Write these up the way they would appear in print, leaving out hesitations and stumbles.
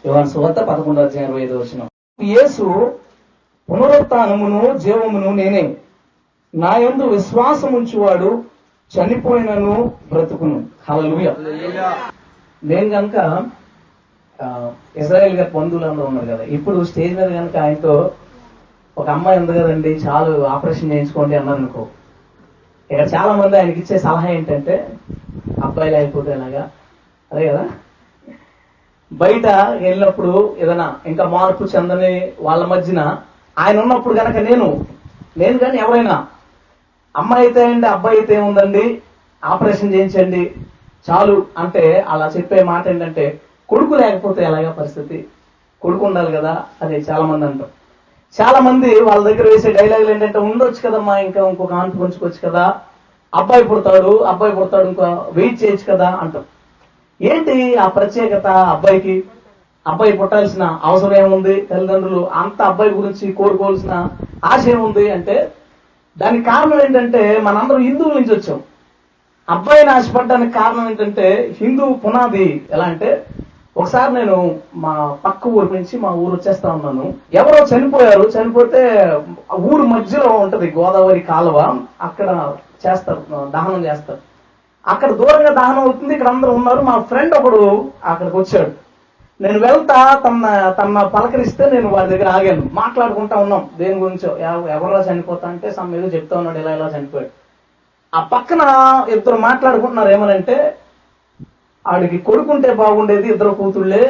యోహాను సువార్త 11:25. యేసు పునరుత్థానమును జీవమును నేనే, నా యందు విశ్వాసముంచువాడు చనిపోయినను బ్రతుకును. హల్లెలూయా. నేను కనుక ఇజ్రాయెల్ గారి బంధువులందరూ ఉన్నారు కదా, ఇప్పుడు స్టేజ్ మీద కనుక ఆయనతో ఒక అమ్మాయి ఉంది కదండి, చాలు ఆపరేషన్ చేయించుకోండి అన్నారు అనుకో, ఇక్కడ చాలా మంది ఆయనకి ఇచ్చే సలహా ఏంటంటే అబ్బాయిలు అయిపోతే ఎలాగా, అదే కదా. బయట వెళ్ళినప్పుడు ఏదైనా ఇంకా మార్పు చెందని వాళ్ళ మధ్యన ఆయన ఉన్నప్పుడు కనుక నేను కానీ ఎవరైనా అమ్మాయి అయితే అండి అబ్బాయి అయితే ఏముందండి ఆపరేషన్ చేయించండి చాలు అంటే అలా చెప్పే మాట ఏంటంటే కొడుకు లేకపోతే ఎలాగా పరిస్థితి, కొడుకు ఉండాలి కదా. అదే చాలా మంది అంటారు. చాలా మంది వాళ్ళ దగ్గర వేసే డైలాగులు ఏంటంటే ఉండొచ్చు కదమ్మా, ఇంకా ఇంకొక ఆంటు పంచుకోవచ్చు కదా, అబ్బాయి పుడతాడు ఇంకా వెయిట్ చేయొచ్చు కదా అంటాం. ఏంటి ఆ ప్రత్యేకత అబ్బాయికి? అబ్బాయి పుట్టాల్సిన అవసరం ఏముంది? తల్లిదండ్రులు అంత అబ్బాయి గురించి కోరుకోవాల్సిన ఆశ ఏముంది అంటే దానికి కారణం ఏంటంటే మనందరం హిందువుల నుంచి వచ్చాం. అబ్బాయిని ఆశపడడానికి కారణం ఏంటంటే హిందూ పునాది ఎలా అంటే, ఒకసారి నేను మా పక్క ఊరు నుంచి మా ఊరు వచ్చేస్తా ఉన్నాను. ఎవరో చనిపోతే ఊరు మధ్యలో ఉంటది గోదావరి కాలువ, అక్కడ చేస్తారు, దహనం చేస్తారు. అక్కడ దూరంగా దహనం అవుతుంది, ఇక్కడ అందరూ ఉన్నారు. మా ఫ్రెండ్ ఒకడు అక్కడికి వచ్చాడు. నేను వెళ్తా తన పలకరిస్తే నేను వాడి దగ్గర ఆగాను. మాట్లాడుకుంటా ఉన్నాం దేని గురించో, ఎవరో చనిపోతా అంటే సమ్ ఏదో చెప్తా ఉన్నాడు, ఇలా చనిపోయాడు. ఆ పక్కన ఇద్దరు మాట్లాడుకుంటున్నారు. ఏమనంటే ఆడికి కొడుకుంటే బాగుండేది, ఇద్దరు కూతుళ్ళే,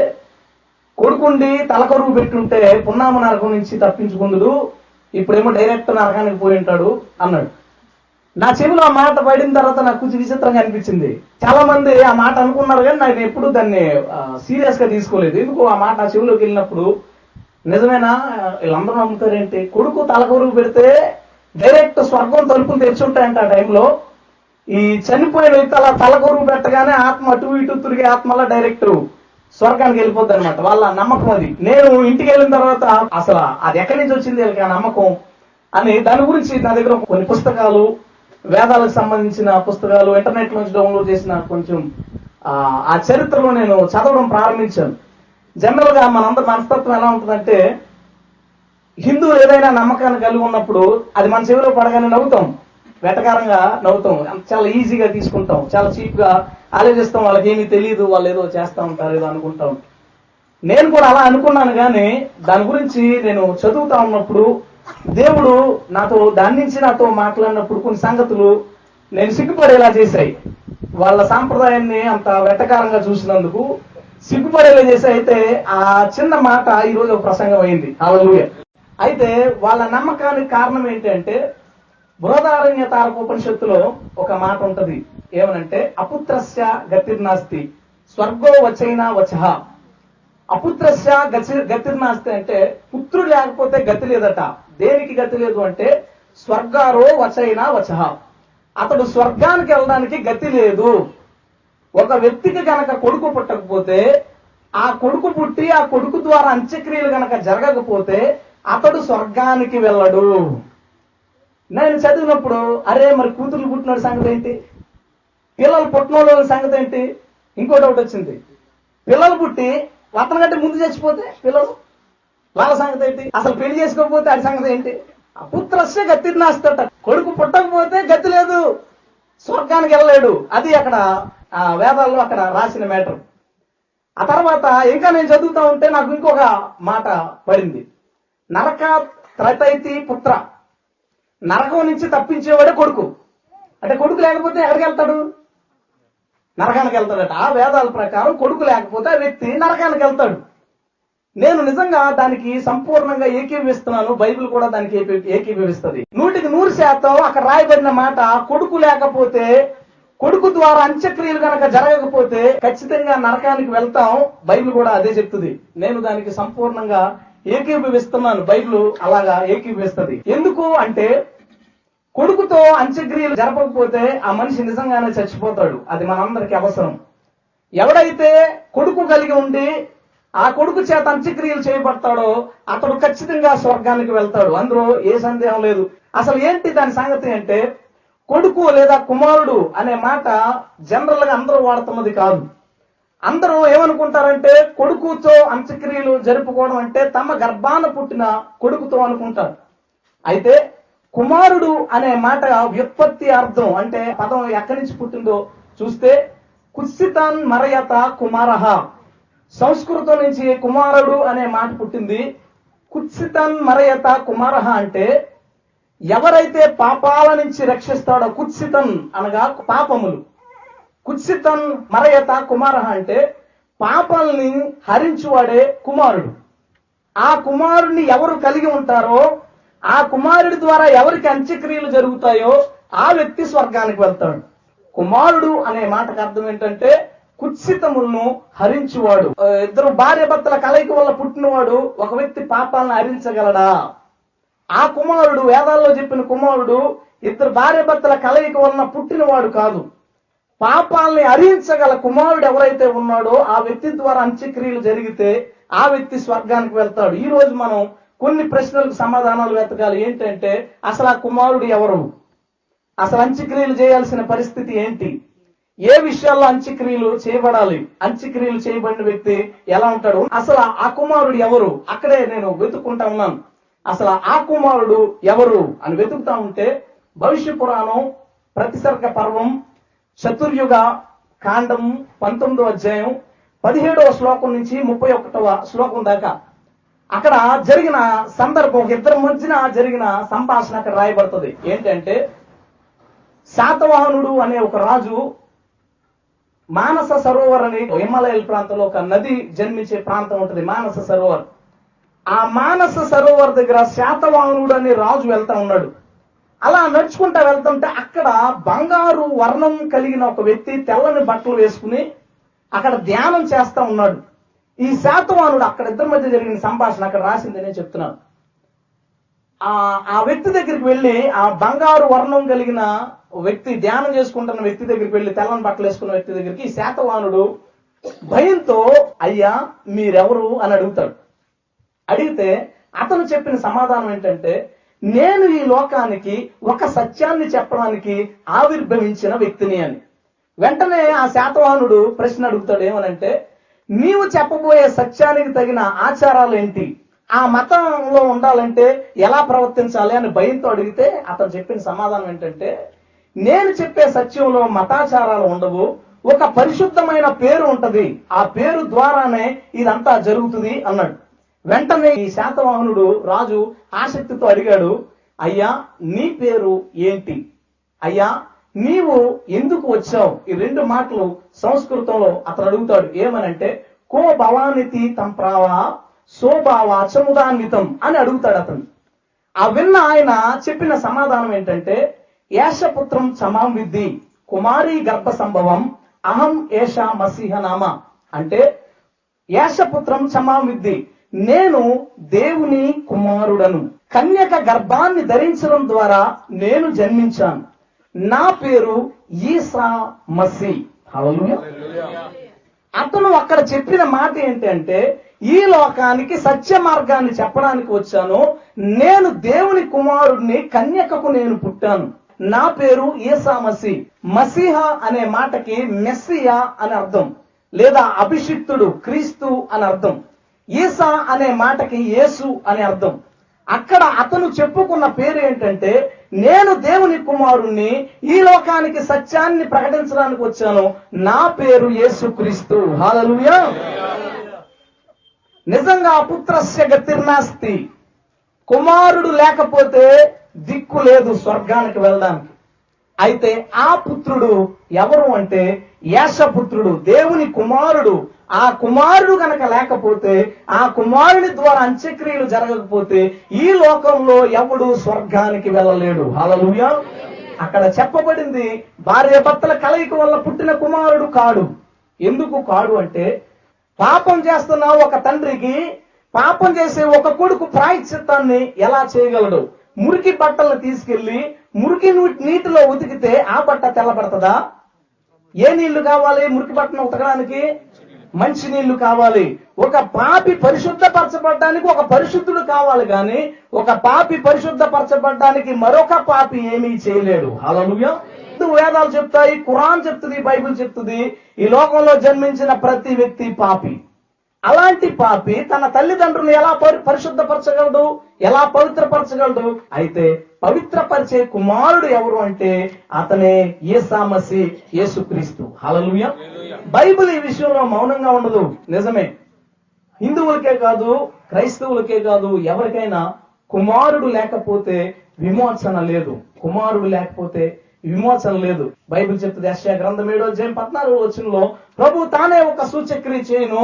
కొడుకుండి తలకరువు పెట్టుంటే పున్నామ నరకం నుంచి తప్పించుకుందుడు, ఇప్పుడేమో డైరెక్ట్ నరకానికి పోయి ఉంటాడు అన్నాడు. నా చెవిలో ఆ మాట పడిన తర్వాత నాకు కొంచెం విచిత్రంగా అనిపించింది. చాలా మంది ఆ మాట అనుకున్నారు కానీ నేను ఎప్పుడు దాన్ని సీరియస్ గా తీసుకోలేదు. ఎందుకు ఆ మాట ఆ చెవిలోకి వెళ్ళినప్పుడు నిజమేనా, వీళ్ళందరూ నమ్ముతారేంటి, కొడుకు తలకరువు పెడితే డైరెక్ట్ స్వర్గం తలుపులు తెచ్చుంటాయంట. ఆ టైంలో ఈ చనిపోయిన వ్యక్తి అలా తలకొరువు పెట్టగానే ఆత్మ అటు ఇటు తిరిగే ఆత్మలా డైరెక్ట్ స్వర్గానికి వెళ్ళిపోద్ది అనమాట. వాళ్ళ నమ్మకం అది. నేను ఇంటికి వెళ్ళిన తర్వాత అసలు అది ఎక్కడి నుంచి వచ్చింది వీళ్ళకి ఆ నమ్మకం అని దాని గురించి నా దగ్గర కొన్ని పుస్తకాలు, వేదాలకు సంబంధించిన పుస్తకాలు ఇంటర్నెట్ నుంచి డౌన్లోడ్ చేసిన కొంచెం ఆ చరిత్రలో నేను చదవడం ప్రారంభించాను. జనరల్ గా మనందరి మనస్తత్వం ఎలా ఉంటుందంటే, హిందువులు ఏదైనా నమ్మకాన్ని కలిగి ఉన్నప్పుడు అది మన చెవిలో పడగానే నవ్వుతాం, వెటకారంగా నవ్వుతాం, చాలా ఈజీగా తీసుకుంటాం, చాలా చీప్ గా ఆలోచిస్తాం. వాళ్ళకి ఏమీ తెలియదు, వాళ్ళు ఏదో చేస్తా ఉంటారు ఏదో అనుకుంటా ఉంటాం. నేను కూడా అలా అనుకున్నాను. కానీ దాని గురించి నేను చదువుతా ఉన్నప్పుడు దేవుడు దాని నుంచి నాతో మాట్లాడినప్పుడు కొన్ని సంగతులు నేను సిగ్గుపడేలా చేశాయి. వాళ్ళ సాంప్రదాయాన్ని అంత వెటకారంగా చూసినందుకు సిగ్గుపడేలా చేశాయి. అయితే ఆ చిన్న మాట ఈ రోజు ఒక ప్రసంగం అయింది. హల్లెలూయా. అయితే వాళ్ళ నమ్మకానికి కారణం ఏంటంటే, బృహదారణ్యకారోపనిషత్తులో ఒక మాట ఉంటది. ఏమనంటే అపుత్రస్య గతిర్నాస్తి స్వర్గో వచైనా వచః. అపుత్రస్య గతిర్నాస్తి అంటే పుత్రుడు లేకపోతే గతి లేదట. దేనికి గతి లేదు అంటే స్వర్గారో వచైనా వచః, అతడు స్వర్గానికి వెళ్ళడానికి గతి లేదు. ఒక వ్యక్తికి గనక కొడుకు పుట్టకపోతే, ఆ కొడుకు పుట్టి ఆ కొడుకు ద్వారా అంత్యక్రియలు గనక జరగకపోతే అతడు స్వర్గానికి వెళ్ళడు. నేను చదివినప్పుడు అరే మరి కూతుర్లు పుట్టిన సంగతి ఏంటి, పిల్లలు పుట్టిన సంగతి ఏంటి, ఇంకోటి ఒకటి వచ్చింది. పిల్లలు పుట్టి అతని కంటే ముందు చచ్చిపోతే పిల్లలు వాళ్ళ సంగతి ఏంటి, అసలు పెళ్లి చేసుకోకపోతే అది సంగతి ఏంటి. పుత్రస్య గతిర్నాస్తట, కొడుకు పుట్టకపోతే గతి లేదు, స్వర్గానికి వెళ్ళలేడు. అది అక్కడ ఆ వేదాల్లో అక్కడ రాసిన మ్యాటర్. ఆ తర్వాత ఇంకా నేను చదువుతా ఉంటే నాకు ఇంకొక మాట పడింది. నరక త్రతైతి పుత్ర, నరకం నుంచి తప్పించేవాడే కొడుకు. అంటే కొడుకు లేకపోతే ఎక్కడికి వెళ్తాడు, నరకానికి వెళ్తాడట. ఆ వేదాల ప్రకారం కొడుకు లేకపోతే ఆ వ్యక్తి నరకానికి వెళ్తాడు. నేను నిజంగా దానికి సంపూర్ణంగా ఏకీభవిస్తున్నాను. బైబిల్ కూడా దానికి ఏకీభవిస్తుంది 100%. అక్కడ రాయబడిన మాట, కొడుకు లేకపోతే, కొడుకు ద్వారా అంత్యక్రియలు కనుక జరగకపోతే ఖచ్చితంగా నరకానికి వెళ్తాం. బైబిల్ కూడా అదే చెప్తుంది. నేను దానికి సంపూర్ణంగా ఏకీభవిస్తున్నాను. బైబిల్ అలాగా ఏకీభవిస్తుంది. ఎందుకు అంటే, కొడుకుతో అంత్యక్రియలు జరపకపోతే ఆ మనిషి నిజంగానే చచ్చిపోతాడు. అది మనందరికీ అవసరం. ఎవడైతే కొడుకు కలిగి ఉండి ఆ కొడుకు చేత అంత్యక్రియలు చేయబడతాడో అతడు ఖచ్చితంగా స్వర్గానికి వెళ్తాడు. అందులో ఏ సందేహం లేదు. అసలు ఏంటి దాని సంగతి అంటే, కొడుకు లేదా కుమారుడు అనే మాట జనరల్ గా అందరూ వాడుతున్నది కాదు. అందరూ ఏమనుకుంటారంటే కొడుకుతో అంత్యక్రియలు జరుపుకోవడం అంటే తమ గర్భాన పుట్టిన కొడుకుతో అనుకుంటారు. అయితే కుమారుడు అనే మాట వ్యుత్పత్తి అర్థం అంటే పదం ఎక్కడి నుంచి పుట్టిందో చూస్తే కుత్సితాన్ మరయత కుమారహ, సంస్కృతం నుంచి కుమారుడు అనే మాట పుట్టింది. కుత్సితాన్ మరయత కుమారహ అంటే ఎవరైతే పాపాల నుంచి రక్షిస్తాడో, కుత్సితన్ అనగా పాపములు, కుత్సితన్ మరయత కుమారహ అంటే పాపాలని హరించువాడే కుమారుడు. ఆ కుమారుడిని ఎవరు కలిగి ఉంటారో, ఆ కుమారుడి ద్వారా ఎవరికి అంత్యక్రియలు జరుగుతాయో ఆ వ్యక్తి స్వర్గానికి వెళ్తాడు. కుమారుడు అనే మాటకు అర్థం ఏంటంటే కుత్సితములను హరించువాడు. ఇద్దరు భార్య భర్తల కలయిక వల్ల పుట్టినవాడు ఒక వ్యక్తి పాపాలను హరించగలడా? ఆ కుమారుడు, వేదాల్లో చెప్పిన కుమారుడు ఇద్దరు భార్య భర్తల కలయిక వలన పుట్టినవాడు కాదు. పాపాలని హరించగల కుమారుడు ఎవరైతే ఉన్నాడో ఆ వ్యక్తి ద్వారా అంత్యక్రియలు జరిగితే ఆ వ్యక్తి స్వర్గానికి వెళ్తాడు. ఈ రోజు మనం కొన్ని ప్రశ్నలకు సమాధానాలు వెతకాలి. ఏంటంటే అసలు ఆ కుమారుడు ఎవరు, అసలు అంత్యక్రియలు చేయాల్సిన పరిస్థితి ఏంటి, ఏ విషయాల్లో అంత్యక్రియలు చేయబడాలి, అంత్యక్రియలు చేయబడిన వ్యక్తి ఎలా ఉంటాడు, అసలు ఆ కుమారుడు ఎవరు, అక్కడే నేను వెతుక్కుంటా ఉన్నాను. అసలు ఆ కుమారుడు ఎవరు అని వెతుకుతా ఉంటే భవిష్య పురాణం ప్రతిసర్గ పర్వం చతుర్యుగ కాండం 19వ అధ్యాయం 17వ శ్లోకం నుంచి 31వ శ్లోకం దాకా అక్కడ జరిగిన సందర్భం, ఒక ఇద్దరి మధ్యన జరిగిన సంభాషణ అక్కడ రాయబడుతుంది. ఏంటంటే శాతవాహనుడు అనే ఒక రాజు మానస సరోవర్ అని హిమాలయాల ప్రాంతంలో ఒక నది జన్మించే ప్రాంతం ఉంటుంది, మానస సరోవర్. ఆ మానస సరోవర్ దగ్గర శాతవాహనుడు అనే రాజు వెళ్తా ఉన్నాడు. అలా నడుచుకుంటా వెళ్తుంటే అక్కడ బంగారు వర్ణం కలిగిన ఒక వ్యక్తి తెల్లని బట్టలు వేసుకుని అక్కడ ధ్యానం చేస్తా ఉన్నాడు. ఈ శాతవాహనుడు, అక్కడ ఇద్దరి మధ్య జరిగిన సంభాషణ అక్కడ రాసింది నేను చెప్తున్నాను. ఆ వ్యక్తి దగ్గరికి వెళ్ళి, ఆ బంగారు వర్ణం కలిగిన వ్యక్తి, ధ్యానం చేసుకుంటున్న వ్యక్తి దగ్గరికి వెళ్ళి, తెల్లని బట్టలు వేసుకున్న వ్యక్తి దగ్గరికి ఈ శాతవాహనుడు భయంతో అయ్యా మీరెవరు అని అడుగుతాడు. అడిగితే అతను చెప్పిన సమాధానం ఏంటంటే నేను ఈ లోకానికి ఒక సత్యాన్ని చెప్పడానికి ఆవిర్భవించిన వ్యక్తిని అని. వెంటనే ఆ శాతవాహనుడు ప్రశ్న అడుగుతాడు, ఏమనంటే నీవు చెప్పబోయే సత్యానికి తగిన ఆచారాలు ఏంటి, ఆ మతంలో ఉండాలంటే ఎలా ప్రవర్తించాలి అని భయంతో అడిగితే అతను చెప్పిన సమాధానం ఏంటంటే నేను చెప్పే సత్యంలో మతాచారాలు ఉండవు, ఒక పరిశుద్ధమైన పేరు ఉంటది, ఆ పేరు ద్వారానే ఇదంతా జరుగుతుంది అన్నాడు. వెంటనే ఈ శాతవాహనుడు రాజు ఆసక్తితో అడిగాడు, అయ్యా నీ పేరు ఏంటి, అయ్యా నీవు ఎందుకు వచ్చావు? ఈ రెండు మాటలు సంస్కృతంలో అతను అడుగుతాడు. ఏమనంటే కో భవానితి తంప్రావా సోభావా చముదాన్వితం అని అడుగుతాడు అతను. ఆ విన్న ఆయన చెప్పిన సమాధానం ఏంటంటే ఏషపుత్రం చమాం విద్ధి కుమారీ గర్భ సంభవం అహం ఏష మసీహ నామ. అంటే ఏషపుత్రం చమాం విద్ధి, నేను దేవుని కుమారుడను, కన్యక గర్భాన్ని ధరించడం ద్వారా నేను జన్మించాను, నా పేరు ఈసా మసీ. హల్లెలూయా. అతను అక్కడ చెప్పిన మాట ఏంటంటే ఈ లోకానికి సత్య మార్గాన్ని చెప్పడానికి వచ్చాను, నేను దేవుని కుమారుడిని, కన్యకకు నేను పుట్టాను, నా పేరు ఈసా మసీ. మసీహ అనే మాటకి మెస్సియా అని అర్థం, లేదా అభిషిక్తుడు, క్రీస్తు అని అర్థం. ఈసా అనే మాటకి యేసు అని అర్థం. అక్కడ అతను చెప్పుకున్న పేరు ఏంటంటే నేను దేవుని కుమారుణ్ణి, ఈ లోకానికి సత్యాన్ని ప్రకటించడానికి వచ్చాను, నా పేరు యేసు క్రీస్తు. హల్లెలూయా. నిజంగా పుత్రస్య గతిర్నాస్తి, కుమారుడు లేకపోతే దిక్కు లేదు స్వర్గానికి వెళ్ళడానికి. అయితే ఆ పుత్రుడు ఎవరు అంటే యేషపుత్రుడు, దేవుని కుమారుడు. ఆ కుమారుడు గనక లేకపోతే, ఆ కుమారుని ద్వారా అంత్యక్రియలు జరగకపోతే ఈ లోకంలో ఎవడు స్వర్గానికి వెళ్ళలేడు. హల్లెలూయా. అక్కడ చెప్పబడింది భార్య భర్తల కలయిక వల్ల పుట్టిన కుమారుడు కాడు. ఎందుకు కాడు అంటే పాపం చేస్తున్న ఒక తండ్రికి పాపం చేసే ఒక కొడుకు ప్రాయశ్చిత్తాన్ని ఎలా చేయగలడు? మురికి బట్టలను తీసుకెళ్లి మురికి నీటిలో ఉతికితే ఆ బట్ట తెల్లబడతదా? ఏ నీళ్లు కావాలి మురికి బట్టను ఉతకడానికి? మంచి నీళ్లు కావాలి. ఒక పాపి పరిశుద్ధపరచబడ్డానికి ఒక పరిశుద్ధుడు కావాలి, కానీ ఒక పాపి పరిశుద్ధపరచబడ్డానికి మరొక పాపి ఏమీ చేయలేడు. హల్లెలూయా. వేదాలు చెప్తాయి, ఖురాన్ చెప్తుంది, బైబిల్ చెప్తుంది, ఈ లోకంలో జన్మించిన ప్రతి వ్యక్తి పాపి. అలాంటి పాపి తన తల్లిదండ్రులు ఎలా పరిశుద్ధపరచగలడు, ఎలా పవిత్రపరచగలడు? అయితే పవిత్రపరిచే కుమారుడు ఎవరు అంటే అతనే యేసా మసీహ్, యేసుక్రీస్తు. హల్లెలూయా. బైబిల్ ఈ విషయంలో మౌనంగా ఉండదు. నిజమే, హిందువులకే కాదు, క్రైస్తవులకే కాదు, ఎవరికైనా కుమారుడు లేకపోతే విమోచన లేదు. కుమారుడు లేకపోతే విమోచన లేదు. బైబిల్ చెప్తుంది, యెషయా గ్రంథం 7:14 ప్రభు తానే ఒక సూచక్రియ చేయను,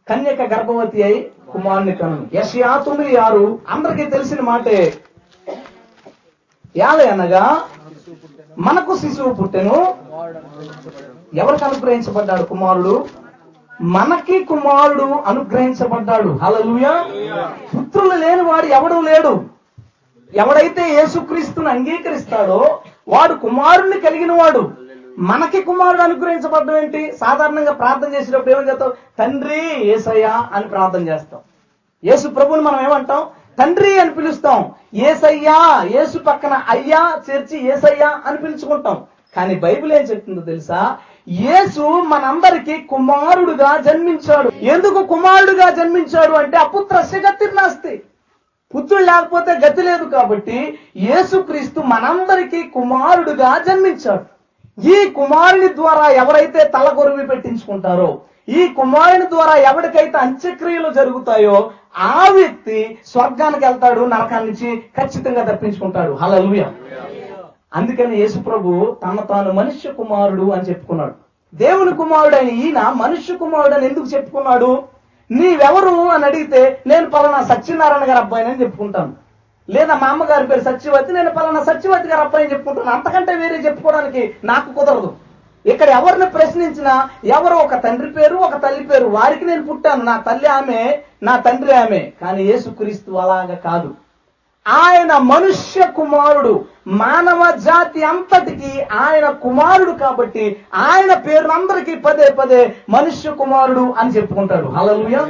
కన్యక గర్భవతి అయి కుమారుని కను. యెషయా 9:6 అందరికీ తెలిసిన మాటే. యాలే అనగా మనకు శిశువు పుట్టెను. ఎవరికి అనుగ్రహించబడ్డాడు కుమారుడు? మనకి కుమారుడు అనుగ్రహించబడ్డాడు. హల్లెలూయా. పుత్రులు లేని వాడు ఎవడూ లేడు. ఎవడైతే యేసుక్రీస్తుని అంగీకరిస్తాడో వాడు కుమారుణ్ణి కలిగిన వాడు. మనకి కుమారుడు అనుగ్రహించబడ్డం ఏంటి? సాధారణంగా ప్రార్థన చేసేటప్పుడు ఏమని చేస్తాం? తండ్రి యేసయ్యా అని ప్రార్థన చేస్తాం. యేసు ప్రభుని మనం ఏమంటాం? తండ్రి అని పిలుస్తాం. యేసయ్యా, యేసు పక్కన అయ్యా చేర్చి యేసయ్యా అని పిలుచుకుంటాం. కానీ బైబిల్ ఏం చెప్తుందో తెలుసా? యేసు మనందరికీ కుమారుడుగా జన్మించాడు. ఎందుకు కుమారుడుగా జన్మించాడు అంటే అపుత్రస్య గతిర్నాస్తి, పుత్రుడు లేకపోతే గతి లేదు. కాబట్టి యేసుక్రీస్తు మనందరికీ కుమారుడుగా జన్మించాడు. ఈ కుమారుని ద్వారా ఎవరైతే తలగొరివి పెట్టించుకుంటారో, ఈ కుమారుని ద్వారా ఎవరికైతే అంత్యక్రియలు జరుగుతాయో ఆ వ్యక్తి స్వర్గానికి వెళ్తాడు, నరకాన్ని నుంచి ఖచ్చితంగా తప్పించుకుంటాడు. హల్లెలూయా. అందుకని యేసు ప్రభు తాను మనుష్య కుమారుడు అని చెప్పుకున్నాడు. దేవుని కుమారుడు అయిన ఈయన మనుష్య కుమారుడు అని ఎందుకు చెప్పుకున్నాడు? నీవెవరు అని అడిగితే నేను పలానా సత్యనారాయణ గారి అబ్బాయిని అని చెప్పుకుంటాను. లేదా మా అమ్మగారి పేరు సత్యవతి, నేను పలానా సత్యవతి గారి అబ్బాయిని చెప్పుకుంటాను. అంతకంటే వేరే చెప్పుకోవడానికి నాకు కుదరదు. ఇక్కడ ఎవరిని ప్రశ్నించినా ఎవరో ఒక తండ్రి పేరు, ఒక తల్లి పేరు, వారికి నేను పుట్టాను, నా తల్లి ఆమె, నా తండ్రి ఆమె. కానీ యేసుక్రీస్తు అలాగా కాదు. ఆయన మనుష్య కుమారుడు, మానవ జాతి అంతటికి ఆయన కుమారుడు. కాబట్టి ఆయన పేరునందరికీ పదే పదే మనుష్య కుమారుడు అని చెప్పుకుంటాడు. హల్లెలూయా.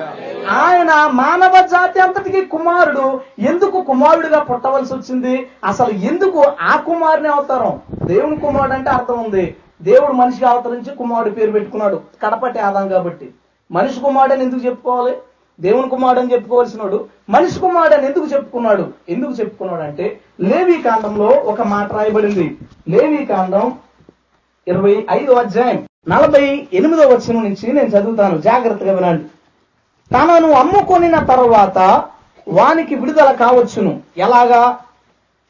ఆయన మానవ జాతి అంతటికి కుమారుడు. ఎందుకు కుమారుడిగా పుట్టవలసి వచ్చింది? అసలు ఎందుకు ఆ కుమారుని అవతారం? దేవుని కుమారుడు అంటే అర్థం ఉంది. దేవుడు మనిషిగా అవతరించి కుమారుడు పేరు పెట్టుకున్నాడు, కడపటి ఆదాం. కాబట్టి మనిషి కుమారుడు అని ఎందుకు చెప్పుకోవాలి? దేవుని కుమారుడు అని చెప్పుకోవాల్సినాడు మనిషి కుమారుడు అని ఎందుకు చెప్పుకున్నాడు? ఎందుకు చెప్పుకున్నాడు అంటే లేవీ కాండంలో ఒక మాట రాయబడింది. లేవీ కాండం 25:48 నుంచి నేను చదువుతాను, జాగ్రత్తగా వినండి. తనను అమ్ముకొనిన తరువాత వానికి విడుదల కావచ్చును. ఎలాగా?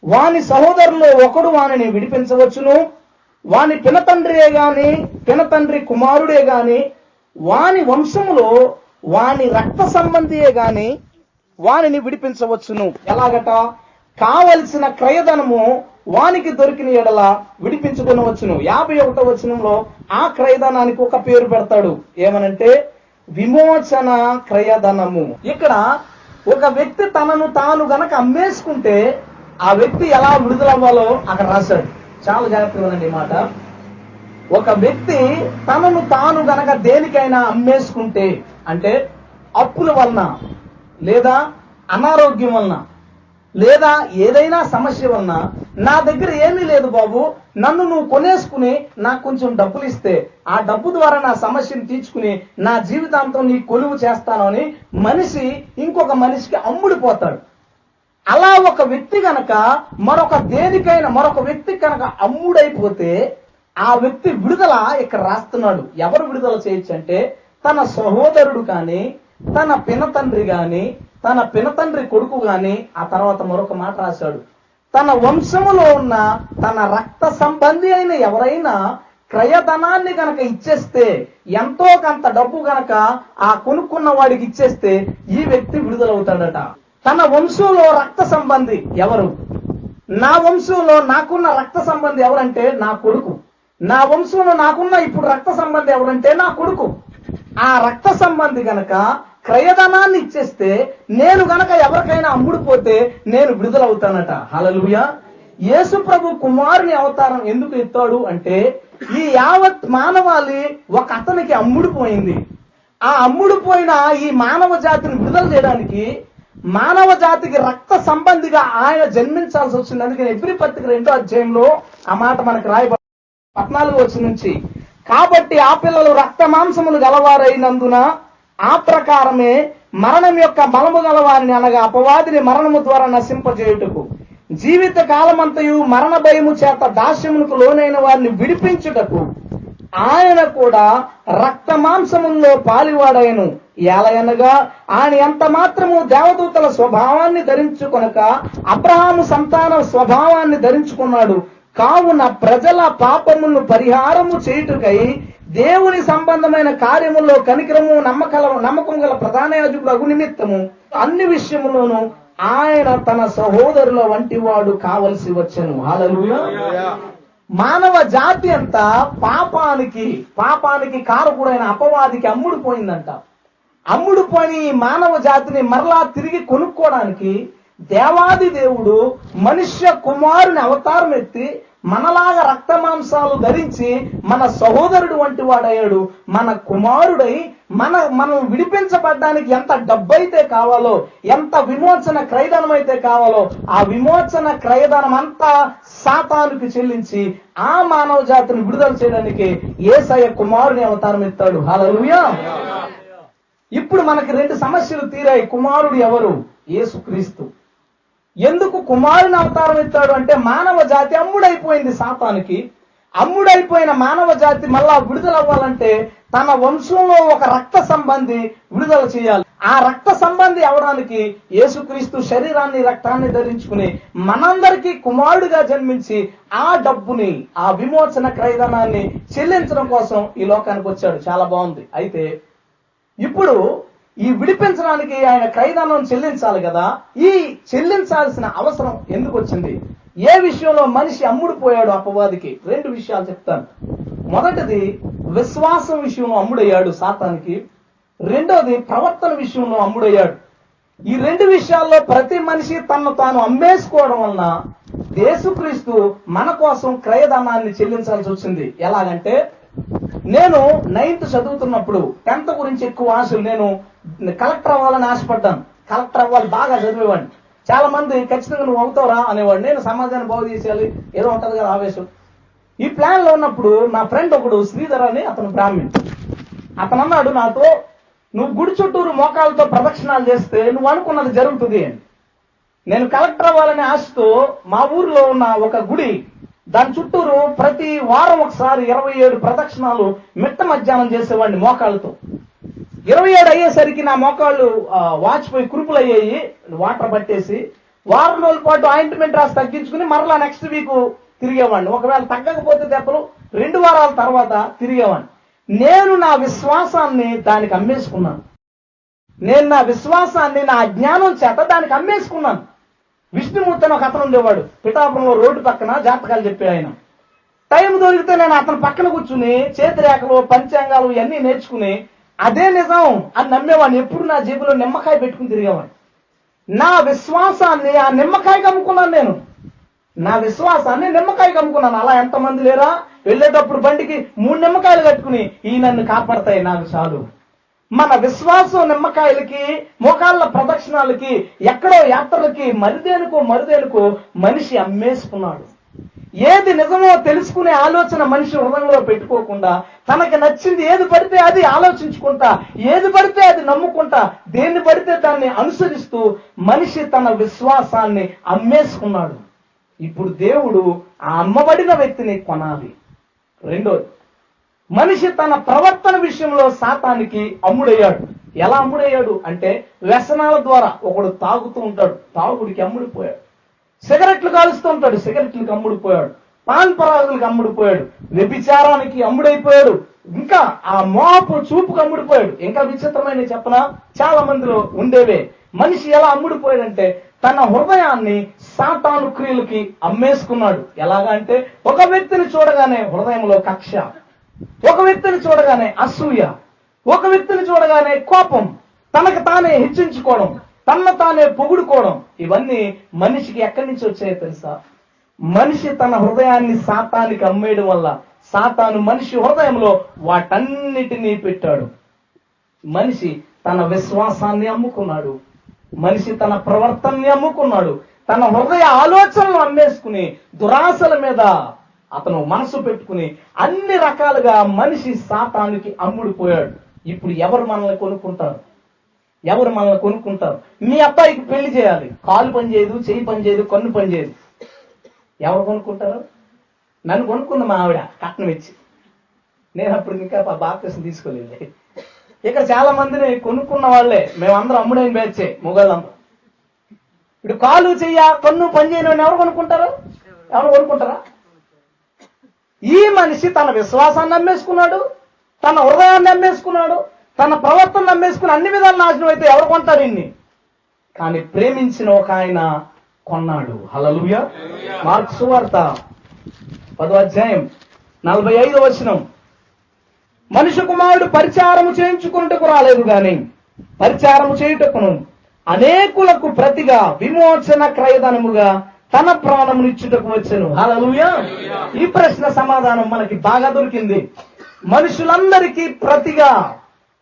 వాని సహోదరులో ఒకడు వానిని విడిపించవచ్చును. వాని పినతండ్రియే గాని, పినతండ్రి కుమారుడే గాని, వాని వంశములో వాని రక్త సంబంధియే గాని వానిని విడిపించవచ్చును. ఎలాగట? కావలసిన క్రయధనము వానికి దొరికిన ఎడల విడిపించుకొనవచ్చును. 51వ వచనంలో ఆ క్రయధనానికి ఒక పేరు పెడతాడు. ఏమనంటే విమోచన క్రయధనము. ఇక్కడ ఒక వ్యక్తి తనను తాను గనక అమ్మేసుకుంటే ఆ వ్యక్తి ఎలా విడుదలవ్వాలో అక్కడ రాశాడు. చాలా జాగ్రత్తగా ఉందండి ఈ మాట. ఒక వ్యక్తి తనను తాను గనక దేనికైనా అమ్మేసుకుంటే, అంటే అప్పుల వలన, లేదా అనారోగ్యం వలన, లేదా ఏదైనా సమస్య వలన, నా దగ్గర ఏమీ లేదు బాబు, నన్ను నువ్వు కొనేసుకుని నాకు కొంచెం డబ్బులు ఇస్తే ఆ డబ్బు ద్వారా నా సమస్యను తీర్చుకుని నా జీవితాంతం నీ కొలువు చేస్తాను అని మనిషి ఇంకొక మనిషికి అమ్ముడిపోతాడు. అలా ఒక వ్యక్తి గనక మరొక వ్యక్తి కనుక అమ్ముడైపోతే ఆ వ్యక్తి విడుదల ఇక్కడ రాస్తున్నాడు. ఎవరు విడుదల చేయొచ్చు అంటే తన సహోదరుడు కానీ, తన పినతండ్రి గాని, తన పినతండ్రి కొడుకు గాని. ఆ తర్వాత మరొక మాట రాశాడు, తన వంశములో ఉన్న తన రక్త సంబంధి అయిన ఎవరైనా క్రయధనాన్ని గనక ఇచ్చేస్తే, ఎంతో కొంత డబ్బు గనక ఆ కొనుక్కున్న వాడికి ఇచ్చేస్తే ఈ వ్యక్తి విడుదలవుతాడట. తన వంశంలో రక్త సంబంధి ఎవరు? నా వంశంలో నాకున్న రక్త సంబంధి ఎవరంటే నా కొడుకు. నా వంశంలో నాకున్న ఇప్పుడు రక్త సంబంధి ఎవరంటే నా కొడుకు. ఆ రక్త సంబంధి గనక క్రయధనాన్ని ఇచ్చేస్తే, నేను గనక ఎవరికైనా అమ్ముడుపోతే నేను విడుదలవుతానట. హల్లెలూయా. యేసు ప్రభు కుమారుని అవతారం ఎందుకు ఎత్తాడు అంటే ఈ యావత్ మానవాళి ఒక అతనికి అమ్ముడుపోయింది. ఆ అమ్ముడుపోయిన ఈ మానవ జాతిని విడుదల చేయడానికి, మానవ జాతికి రక్త సంబంధిగా ఆయన జన్మించాల్సి వచ్చింది. అందుకని ఎబ్రీ పత్రిక 2వ అధ్యాయంలో ఆ మాట మనకు రాయబడింది. 14 నుంచి, కాబట్టి ఆ పిల్లలు రక్త మాంసములు గలవారైనందున ఆ ప్రకారమే మరణం యొక్క బలము గలవారిని, అనగా అపవాదిని మరణము ద్వారా నశింపజేయుటకు, జీవిత కాలమంతయు మరణ భయము చేత దాస్యమునకు లోనైన వారిని విడిపించుటకు ఆయన కూడా రక్త మాంసముల్లో పాలివాడైను. ఎలయనగా ఆయన ఎంత మాత్రము దేవదూతల స్వభావాన్ని ధరించుకొనక అబ్రహాము సంతాన స్వభావాన్ని ధరించుకున్నాడు. కావున ప్రజల పాపములను పరిహారము చేయుటకై దేవుని సంబంధమైన కార్యముల్లో కనికరము నమ్మకం గల ప్రధాన యాజకుడు అగు నిమిత్తము అన్ని విషయములోనూ ఆయన తన సహోదరుల వంటి వాడు కావలసి వచ్చెను. హల్లెలూయా. మానవ జాతి అంతా పాపానికి కారకుడైన అపవాదికి అమ్ముడుపోయిందంట. అమ్ముడుపోయిన ఈ మానవ జాతిని మరలా తిరిగి కొనుక్కోవడానికి దేవాది దేవుడు మనుష్య కుమారుని అవతారం ఎత్తి మనలాగా రక్త మాంసాలు ధరించి మన సహోదరుడు వంటి వాడయ్యాడు. మన కుమారుడై మనం విడిపించబడ్డానికి ఎంత డబ్బైతే కావాలో, ఎంత విమోచన క్రయధనం అయితే కావాలో, ఆ విమోచన క్రయధనం అంతా సాతానుకి చెల్లించి ఆ మానవ జాతిని విడుదల చేయడానికి యేసయ్య కుమారుని అవతారం ఎత్తాడు. హల్లెలూయా. ఇప్పుడు మనకి 2 సమస్యలు తీరాయి. కుమారుడు ఎవరు? యేసుక్రీస్తు. ఎందుకు కుమారుని అవతారం ఎత్తాడు అంటే, మానవ జాతి అమ్ముడైపోయింది సాతానికి. అమ్ముడైపోయిన మానవ జాతి మళ్ళా విడుదలవ్వాలంటే తన వంశంలో ఒక రక్త సంబంధి విడుదల చేయాలి. ఆ రక్త సంబంధి అవడానికి యేసుక్రీస్తు శరీరాన్ని రక్తాన్ని ధరించుకుని మనందరికీ కుమారుడిగా జన్మించి ఆ డబ్బుని, ఆ విమోచన క్రయధనాన్ని చెల్లించడం కోసం ఈ లోకానికి వచ్చాడు. చాలా బాగుంది. అయితే ఇప్పుడు ఈ విడిపించడానికి ఆయన క్రయధనం చెల్లించాలి కదా. ఈ చెల్లించాల్సిన అవసరం ఎందుకు వచ్చింది? ఏ విషయంలో మనిషి అమ్ముడుపోయాడు అపవాదికి? 2 విషయాలు చెప్తాను. మొదటిది విశ్వాసం విషయంలో అమ్ముడయ్యాడు సాతానికి. రెండోది ప్రవర్తన విషయంలో అమ్ముడయ్యాడు. ఈ 2 విషయాల్లో ప్రతి మనిషి తనను తాను అమ్మేసుకోవడం వలన యేసుక్రీస్తు మన కోసం క్రయధనాన్ని చెల్లించాల్సి వచ్చింది. ఎలాగంటే, నేను 9th చదువుతున్నప్పుడు 10th గురించి ఎక్కువ ఆశలు, నేను కలెక్టర్ అవ్వాలని ఆశపడ్డాను. కలెక్టర్ అవ్వాలి, బాగా చదివేవాడిని. చాలా మంది ఖచ్చితంగా నువ్వు అవుతావురా అనేవాడు. నేను సమాజాన్ని బాగు చేసేయాలి, ఏదో ఉంటది కదా ఆవేశం. ఈ ప్లాన్ లో ఉన్నప్పుడు నా ఫ్రెండ్ ఒకడు శ్రీధర్ అని, అతను బ్రాహ్మణ్. అతను అన్నాడు నాతో, నువ్వు గుడి చుట్టూరు మోకాలతో ప్రదక్షిణాలు చేస్తే నువ్వు అనుకున్నది జరుగుతుంది అని. నేను కలెక్టర్ అవ్వాలనే ఆశతో మా ఊర్లో ఉన్న ఒక గుడి, దాని చుట్టూరు ప్రతి వారం ఒకసారి 27 ప్రదక్షిణాలు మిట్ట మధ్యాహ్నం చేసేవాడిని మోకాళ్ళతో. 27 అయ్యేసరికి నా మోకాళ్ళు వాచిపోయి కురుపులు అయ్యాయి. వాటర్ పట్టేసి వారం రోజుల పాటు ఆయింట్మెంట్ రాసి తగ్గించుకుని మరలా నెక్స్ట్ వీక్ తిరిగేవాడిని. ఒకవేళ తగ్గకపోతే దెబ్బలు 2 వారాల తర్వాత తిరిగేవాడిని. నేను నా విశ్వాసాన్ని దానికి అమ్మేసుకున్నాను. నేను నా విశ్వాసాన్ని నా అజ్ఞానం చేత దానికి అమ్మేసుకున్నాను. విష్ణుమూర్తి అని ఒక అతను ఉండేవాడు పిఠాపురంలో, రోడ్డు పక్కన జాతకాలు చెప్పే ఆయన. టైం దొరికితే నేను అతని పక్కన కూర్చుని చేతిరేఖలు, పంచాంగాలు ఇవన్నీ నేర్చుకుని అదే నిజం అని నమ్మేవాడిని. ఎప్పుడు నా జేబులో నిమ్మకాయ పెట్టుకుని తిరిగేవాడిని. నా విశ్వాసాన్ని ఆ నిమ్మకాయకి అమ్ముకున్నాను. నేను నా విశ్వాసాన్ని నిమ్మకాయకి అమ్ముకున్నాను. అలా ఎంతమంది లేరా? వెళ్ళేటప్పుడు బండికి 3 నిమ్మకాయలు కట్టుకుని, ఈ నన్ను కాపాడతాయి, నాకు చాలు. మన విశ్వాసం నిమ్మకాయలకి, మోకాళ్ళ ప్రదక్షిణాలకి, ఎక్కడో యాత్రలకి, మరుదేనుకో మనిషి అమ్మేసుకున్నాడు. ఏది నిజమో తెలుసుకునే ఆలోచన మనిషి హృదయంలో పెట్టుకోకుండా తనకి నచ్చింది ఏది పడితే అది ఆలోచించుకుంటా, ఏది పడితే అది నమ్ముకుంటా, దేన్ని పడితే దాన్ని అనుసరిస్తూ మనిషి తన విశ్వాసాన్ని అమ్మేసుకున్నాడు. ఇప్పుడు దేవుడు ఆ అమ్మబడిన వ్యక్తిని కొనాలి. రెండోది, మనిషి తన ప్రవర్తన విషయంలో సాతానికి అమ్ముడయ్యాడు. ఎలా అమ్ముడయ్యాడు అంటే, వ్యసనాల ద్వారా. ఒకడు తాగుతూ ఉంటాడు, తాగుడికి అమ్ముడిపోయాడు. సిగరెట్లు కాలుస్తూ ఉంటాడు, సిగరెట్లకు అమ్ముడిపోయాడు. పాన్ పరాగులకు అమ్ముడిపోయాడు. వ్యభిచారానికి అమ్ముడైపోయాడు. ఇంకా ఆ మోపు చూపుకు అమ్ముడిపోయాడు. ఇంకా విచిత్రమైన చెప్పనా, చాలా మందిలో ఉండేవే. మనిషి ఎలా అమ్ముడిపోయాడంటే, తన హృదయాన్ని సాతాను క్రియలకి అమ్మేసుకున్నాడు. ఎలాగా అంటే, ఒక వ్యక్తిని చూడగానే హృదయంలో కక్ష, ఒక వ్యక్తిని చూడగానే అసూయ, ఒక వ్యక్తిని చూడగానే కోపం, తనకు తానే హెచ్చించుకోవడం, తన తానే పొగుడుకోవడం. ఇవన్నీ మనిషికి ఎక్కడి నుంచి వచ్చాయో తెలుసా? మనిషి తన హృదయాన్ని సాతానికి అమ్మేయడం వల్ల సాతాను మనిషి హృదయంలో వాటన్నిటినీ పెట్టాడు. మనిషి తన విశ్వాసాన్ని అమ్ముకున్నాడు. మనిషి తన ప్రవర్తనని అమ్ముకున్నాడు. తన హృదయ ఆలోచనలు అమ్మేసుకుని దురాశల మీద, అతను మనసు పెట్టుకుని అన్ని రకాలుగా మనిషి సాతానికి అమ్ముడుపోయాడు. ఇప్పుడు ఎవరు మనల్ని కొనుక్కుంటారు? ఎవరు మనల్ని కొనుక్కుంటారు? మీ అబ్బాయికి పెళ్లి చేయాలి, కాలు పని చేయదు, చెయ్యి పని చేయదు, కన్ను పని చేయదు. ఎవరు కొనుక్కుంటారు? నన్ను కొనుక్కుంది మా ఆవిడ కట్నం ఇచ్చి. నేను అప్పుడు ఇంకా బాప్తిసం తీసుకోలేదు. ఇక్కడ చాలా మందిని కొనుక్కున్న వాళ్ళే, మేమందరం అమ్ముడైన బ్యాచే మొగాళ్ళందరూ. ఇప్పుడు కాలు చెయ్య కన్ను పని చేయని ఎవరు కొనుక్కుంటారు? ఎవరు కొనుక్కుంటారా? ఈ మనిషి తన విశ్వాసాన్ని నమ్మేసుకున్నాడు, తన హృదయాన్ని నమ్మేసుకున్నాడు, తన ప్రవర్తన నమ్మేసుకుని అన్ని విధాలు నాశనం అయితే ఎవరు కొంటారు ఇన్ని? కానీ ప్రేమించిన ఒక ఆయన కొన్నాడు. హల్లెలూయా. మార్కు సువార్త 10వ అధ్యాయం 45వ వచనం. మనుష్య కుమారుడు పరిచారము చేయించుకున్నట్టుకు రాలేదు గాని పరిచారము చేయుటకును అనేకులకు ప్రతిగా విమోచన క్రయధనముగా తన ప్రాణమునిచ్చుటకు వచ్చెను. హల్లెలూయా. ఈ ప్రశ్న సమాధానం మనకి బాగా దొరికింది. మనుషులందరికీ ప్రతిగా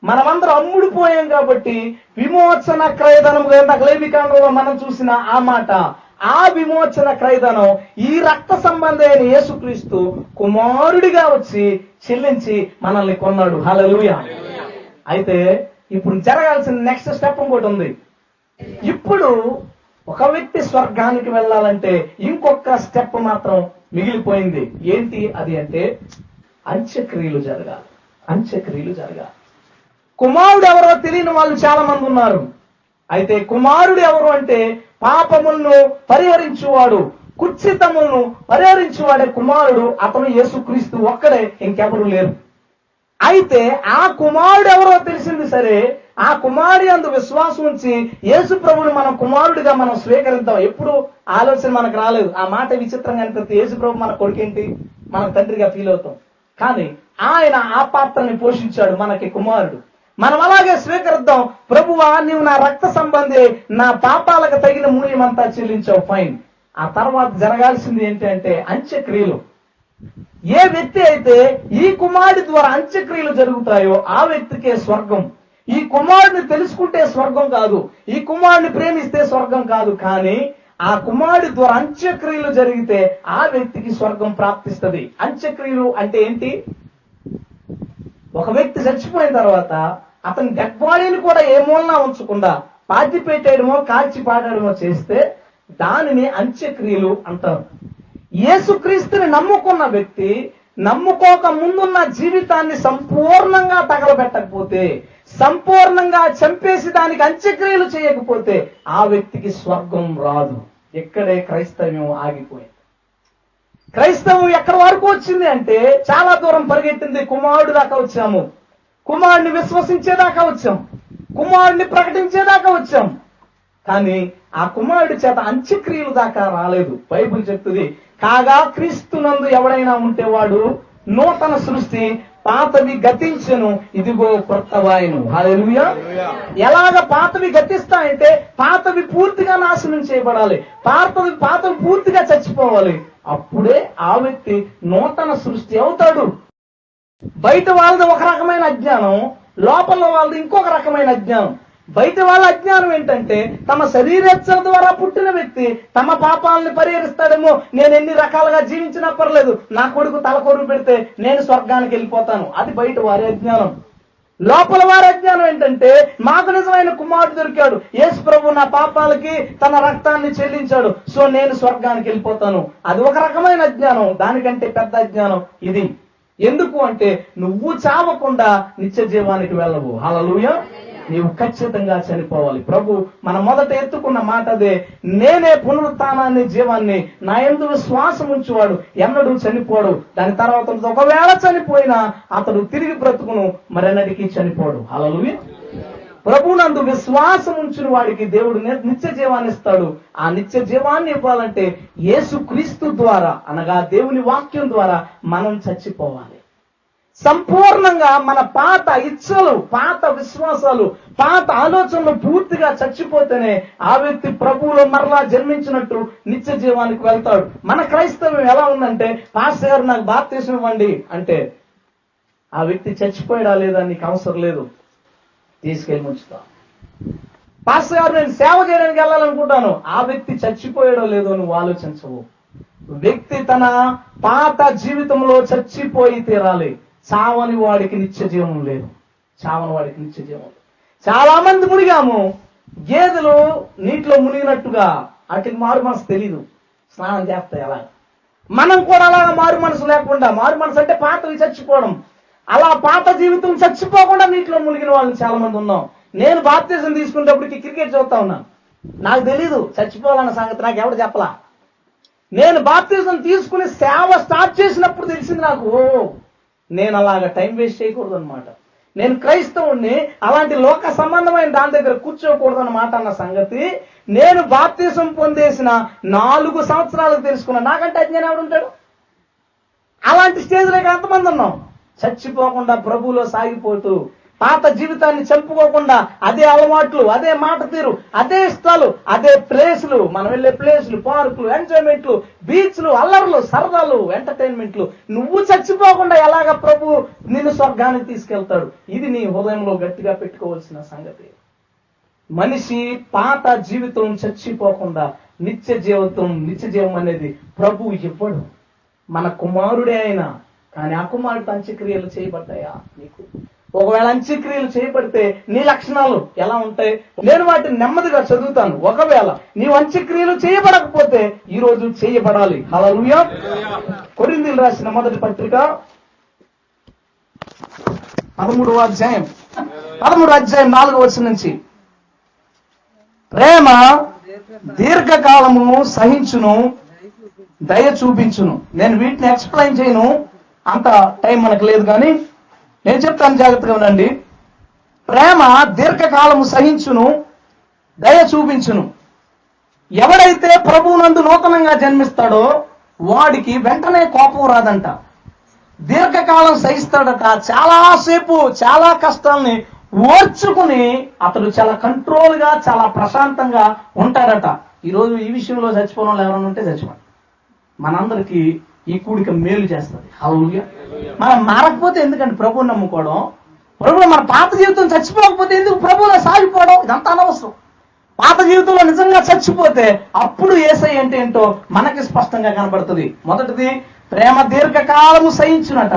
మనమందరం అమ్ముడుపోయాం కాబట్టి విమోచన క్రయధనముగా, ఇందాక లేవికాండంలో మనం చూసిన ఆ మాట, ఆ విమోచన క్రయధనం ఈ రక్త సంబంధి అయిన యేసుక్రీస్తు కుమారుడిగా వచ్చి చెల్లించి మనల్ని కొన్నాడు. హల్లెలూయా. అయితే ఇప్పుడు జరగాల్సిన నెక్స్ట్ స్టెప్ ఇంకోటి ఉంది. ఇప్పుడు ఒక వ్యక్తి స్వర్గానికి వెళ్ళాలంటే ఇంకొక స్టెప్ మాత్రం మిగిలిపోయింది. ఏంటి అది అంటే అంత్యక్రియలు జరగాలి. అంత్యక్రియలు జరగాలి. కుమారుడు ఎవరో తెలియని వాళ్ళు చాలా మంది ఉన్నారు. అయితే కుమారుడు ఎవరు అంటే పాపములను పరిహరించువాడు, కుత్సితములను పరిహరించువాడే కుమారుడు. అతను యేసుక్రీస్తు ఒక్కడే, ఇంకెవరు లేరు. అయితే ఆ కుమారుడు ఎవరో తెలిసింది సరే, ఆ కుమారుడు యందు విశ్వాసం ఉంచి యేసు ప్రభువుని మనం కుమారుడిగా మనం స్వీకరిద్దాం. ఎప్పుడు ఆలోచన మనకు రాలేదు. ఆ మాట విచిత్రంగా అనిపిస్తుంది. యేసు ప్రభు మన కొడుకేంటి, మన తండ్రిగా ఫీల్ అవుతాం. కానీ ఆయన ఆ పాత్రని పోషించాడు, మనకి కుమారుడు. మనం అలాగే స్వీకరిద్దాం. ప్రభువా, నీవు నా రక్త సంబంధి, నా పాపాలకు తగిన మూల్యమంతా చెల్లించావు, ఫైన్. ఆ తర్వాత జరగాల్సింది ఏంటంటే అంత్యక్రియలు. ఏ వ్యక్తి అయితే ఈ కుమారుడి ద్వారా అంత్యక్రియలు జరుగుతాయో ఆ వ్యక్తికే స్వర్గం. ఈ కుమారుడిని తెలుసుకుంటే స్వర్గం కాదు, ఈ కుమారుడిని ప్రేమిస్తే స్వర్గం కాదు. కానీ ఆ కుమారుడి ద్వారా అంత్యక్రియలు జరిగితే ఆ వ్యక్తికి స్వర్గం ప్రాప్తిస్తుంది. అంత్యక్రియలు అంటే ఏంటి? ఒక వ్యక్తి చచ్చిపోయిన తర్వాత అతని డెడ్ బాడీని కూడా ఏ మూలనా ఉంచకుండా పాతి పెట్టేయడమో కాల్చి పాడేయడమో చేస్తే దానిని అంత్యక్రియలు అంటారు. యేసుక్రీస్తుని నమ్ముకున్న వ్యక్తి నమ్ముకోక ముందున్న జీవితాన్ని సంపూర్ణంగా తగలబెట్టకపోతే, సంపూర్ణంగా చంపేసి దానికి అంత్యక్రియలు చేయకపోతే ఆ వ్యక్తికి స్వర్గం రాదు. ఇక్కడే క్రైస్తవ్యం ఆగిపోయింది. క్రైస్తవం ఎక్కడి వరకు వచ్చింది అంటే చాలా దూరం పరిగెట్టింది. కుమారుడు దాకా వచ్చాము, కుమారుడిని విశ్వసించేదాకా వచ్చాం, కుమారుడిని ప్రకటించేదాకా వచ్చాం. కానీ ఆ కుమారుడి చేత అంత్యక్రియలు దాకా రాలేదు. బైబిల్ చెప్తుంది, కాగా క్రీస్తునందు ఎవడైనా ఉంటే వాడు నూతన సృష్టి, పాతవి గతించెను, ఇదిగో క్రొత్తవాయెను. హల్లెలూయా. ఎలాగ పాతవి గతిస్తాయంటే పాతవి పూర్తిగా నాశనం చేయబడాలి, పాతవి పూర్తిగా చచ్చిపోవాలి. అప్పుడే ఆ వ్యక్తి నూతన సృష్టి అవుతాడు. బయట వాళ్ళది ఒక రకమైన అజ్ఞానం, లోపల వాళ్ళది ఇంకొక రకమైన అజ్ఞానం. బయట వాళ్ళ అజ్ఞానం ఏంటంటే తమ శరీరేచ్ఛల ద్వారా పుట్టిన వ్యక్తి తమ పాపాలని పరిహరిస్తాడేమో, నేను ఎన్ని రకాలుగా జీవించినా పర్లేదు, నా కొడుకు తలకొరువు పెడితే నేను స్వర్గానికి వెళ్ళిపోతాను. అది బయట వారి అజ్ఞానం. లోపల వారి అజ్ఞానం ఏంటంటే మాకు నిజమైన కుమారుడు దొరికాడు, యేసు ప్రభు నా పాపాలకి తన రక్తాన్ని చెల్లించాడు, సో నేను స్వర్గానికి వెళ్ళిపోతాను. అది ఒక రకమైన అజ్ఞానం. దానికంటే పెద్ద అజ్ఞానం ఇది. ఎందుకు అంటే నువ్వు చావకుండా నిత్య జీవానికి వెళ్ళవు. హల్లెలూయా. నీవు ఖచ్చితంగా చనిపోవాలి. ప్రభు మన మొదట ఎత్తుకున్న మాట అదే, నేనే పునరుత్థానాన్ని జీవాన్ని, నా యందు విశ్వాసం ఉంచువాడు ఎన్నడూ చనిపోడు. దాని తర్వాత ఒకవేళ చనిపోయినా అతడు తిరిగి బ్రతుకును, మరెన్నటికీ చనిపోడు. హల్లెలూయా. ప్రభునందు విశ్వాసం ఉంచిన వాడికి దేవుడు నిత్య జీవాన్ని ఇస్తాడు. ఆ నిత్య జీవాన్ని ఇవ్వాలంటే యేసుక్రీస్తు ద్వారా, అనగా దేవుని వాక్యం ద్వారా మనం చచ్చిపోవాలి. సంపూర్ణంగా మన పాత ఇచ్చలు, పాత విశ్వాసాలు, పాత ఆలోచనలు పూర్తిగా చచ్చిపోతేనే ఆ వ్యక్తి ప్రభువులో మరలా జన్మించినట్టు నిత్య జీవానికి వెళ్తాడు. మన క్రైస్తవం ఎలా ఉందంటే, పాస్టర్ గారు నాకు బాప్తిసం ఇవ్వండి అంటే ఆ వ్యక్తి చచ్చిపోయాడా లేదా నీకు అవసరం లేదు, తీసుకెళ్ళి ముంచుతా. పాస్టర్ గారు నేను సేవ చేయడానికి వెళ్ళాలనుకుంటాను, ఆ వ్యక్తి చచ్చిపోయాడో లేదో నువ్వు ఆలోచించవు. వ్యక్తి తన పాత జీవితంలో చచ్చిపోయి తీరాలి. చావని వాడికి నిత్య జీవం లేదు. చావని వాడికి నిత్య జీవం లేదు. చాలా మంది మునిగాము, గేదెలు నీటిలో మునిగినట్టుగా. వాటికి మారు మనసు తెలీదు, స్నానం చేస్తాయి. అలా మనం కూడా అలాగా మారు మనసు లేకుండా, మారు మనసు అంటే పాతవి చచ్చిపోవడం, అలా పాత జీవితం చచ్చిపోకుండా నీటిలో మునిగిన వాళ్ళు చాలా మంది ఉన్నాం. నేను బాప్తిజం తీసుకునేటప్పటికి క్రికెట్ చూస్తా ఉన్నాను. నాకు తెలీదు చచ్చిపోవాలన్న సంగతి, నాకు ఎవరు చెప్పలా. నేను బాప్తిజం తీసుకుని సేవ స్టార్ట్ చేసినప్పుడు తెలిసింది నాకు, ఓ నేను అలాగా టైం వేస్ట్ చేయకూడదు అనమాట. నేను క్రైస్తవుణ్ణి, అలాంటి లోక సంబంధమైన దాని దగ్గర కూర్చోకూడదు అన్నమాట అన్న సంగతి నేను బాప్తిజం పొందేసిన 4 సంవత్సరాలకు తెలుసుకున్నా. నాకంటే అజ్ఞానం ఎవడు ఉంటాడు? అలాంటి స్టేజ్లోకి ఎంతమంది ఉన్నాం? చచ్చిపోకుండా ప్రభువులో సాగిపోతూ, పాత జీవితాన్ని చంపుకోకుండా, అదే అలవాట్లు, అదే మాట తీరు, అదే ఇష్టాలు, అదే ప్లేసులు, మనం వెళ్ళే ప్లేసులు, పార్కులు, ఎంజాయ్మెంట్లు, బీచ్లు, అల్లర్లు, సరదాలు, ఎంటర్టైన్మెంట్లు. నువ్వు చచ్చిపోకుండా ఎలాగ ప్రభు నిన్ను స్వర్గానికి తీసుకెళ్తాడు? ఇది నీ హృదయంలో గట్టిగా పెట్టుకోవాల్సిన సంగతి. మనిషి పాత జీవితం చచ్చిపోకుండా నిత్య జీవం అనేది ప్రభు ఇవ్వడు. మన కుమారుడే అయినా, కానీ ఆ కుమారుడు అంత్యక్రియలు చేయబడ్డాయా నీకు? ఒకవేళ అంత్యక్రియలు చేయబడితే నీ లక్షణాలు ఎలా ఉంటాయి? నేను వాటిని నెమ్మదిగా చదువుతాను. ఒకవేళ నీవు అంత్యక్రియలు చేయబడకపోతే ఈ రోజు చేయబడాలి. హల్లెలూయా. కొరింథీయులకు రాసిన మొదటి పత్రిక 13వ అధ్యాయం 4వ వచనం నుంచి, ప్రేమ దీర్ఘకాలము సహించును, దయ చూపించును. నేను వీటిని ఎక్స్ప్లెయిన్ చేయను, అంత టైం మనకు లేదు, కానీ నేను చెప్తాను, జాగ్రత్తగా ఉండండి. ప్రేమ దీర్ఘకాలము సహించును, దయ చూపించును. ఎవడైతే ప్రభువునందు నూతనంగా జన్మిస్తాడో వాడికి వెంటనే కోపం రాదంట, దీర్ఘకాలం సహిస్తాడట. చాలాసేపు చాలా కష్టాల్ని ఓర్చుకుని అతడు చాలా కంట్రోల్ గా, చాలా ప్రశాంతంగా ఉంటాడట. ఈరోజు ఈ విషయంలో చచ్చిపోవడం వాళ్ళు ఎవరైనా ఉంటే చచ్చిపోండి. మనందరికీ ఈ కూడిక మేలు చేస్తుంది. హల్లెలూయా. మనం మారకపోతే ఎందుకంటే ప్రభువుని నమ్ముకోవడం, ప్రభువు మన పాత జీవితం చచ్చిపోకపోతే ఎందుకు ప్రభువులో సాగిపోవడం? ఇదంతా అనవసరం. పాత జీవితంలో నిజంగా చచ్చిపోతే అప్పుడు యేసయ్య అంటే ఏంటో మనకి స్పష్టంగా కనబడుతుంది. మొదటిది, ప్రేమ దీర్ఘకాలము సహించునట,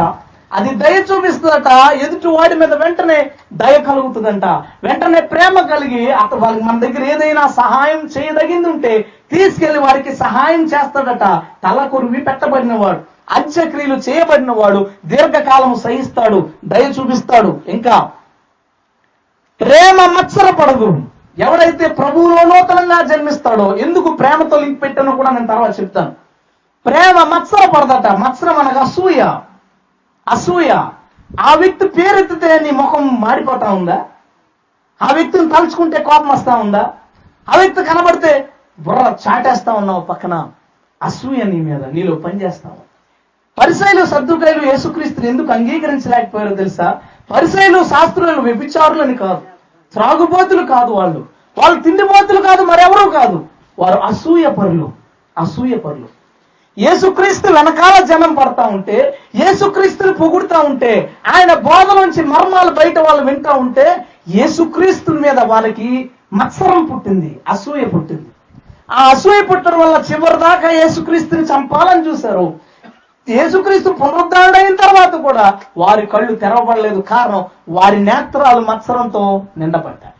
అది దయ చూపిస్తుందట. ఎదుటి వాడి మీద వెంటనే దయ కలుగుతుందంట, వెంటనే ప్రేమ కలిగి అతను వాళ్ళకి మన దగ్గర ఏదైనా సహాయం చేయదగింది ఉంటే తీసుకెళ్లి వారికి సహాయం చేస్తాడట. తల కొరివి పెట్టబడిన వాడు, అంత్యక్రియలు చేయబడిన వాడు దీర్ఘకాలము సహిస్తాడు, దయ చూపిస్తాడు. ఇంకా ప్రేమ మత్సరపడదు. ఎవడైతే ప్రభువులో నూతనంగా జన్మిస్తాడో, ఎందుకు ప్రేమతో లింక్ పెట్టానో కూడా నేను తర్వాత చెప్తాను. ప్రేమ మత్సరపడదట. మత్సరం అనగా అసూయ. ఆ వ్యక్తి పేరెత్తితే నీ ముఖం మాడిపోతా ఉందా? ఆ వ్యక్తిని తలుచుకుంటే కోపం వస్తా ఉందా? ఆ వ్యక్తి కనబడితే బుర్ర చాటేస్తా ఉన్నావు పక్కన. అసూయ నీ మీద, నీలో పనిచేస్తావు. పరిసయ్యులు సద్దుకయ్యులు యేసుక్రీస్తుని ఎందుకు అంగీకరించలేకపోయారో తెలుసా? పరిసయ్యులు శాస్త్రులు వ్యభిచారులని కాదు, త్రాగుబోతులు కాదు, వాళ్ళు తిండిబోతులు కాదు, మరెవరూ కాదు. వారు అసూయ పరులు. యేసుక్రీస్తు వెనకాల జనం పడతా ఉంటే, యేసుక్రీస్తుని పొగుడుతా ఉంటే, ఆయన బోధలోంచి మర్మాలు బయట వాళ్ళు వింటా ఉంటే, యేసుక్రీస్తు మీద వాళ్ళకి మత్సరం పుట్టింది, అసూయ పుట్టింది. ఆ అసూయ పుట్టడం వల్ల చివరి దాకా యేసుక్రీస్తుని చంపాలని చూశారు. యేసుక్రీస్తు పునరుద్ధరణైన తర్వాత కూడా వారి కళ్ళు తెరవబడలేదు. కారణం, వారి నేత్రాలు మత్సరంతో నిండబడ్డాయి.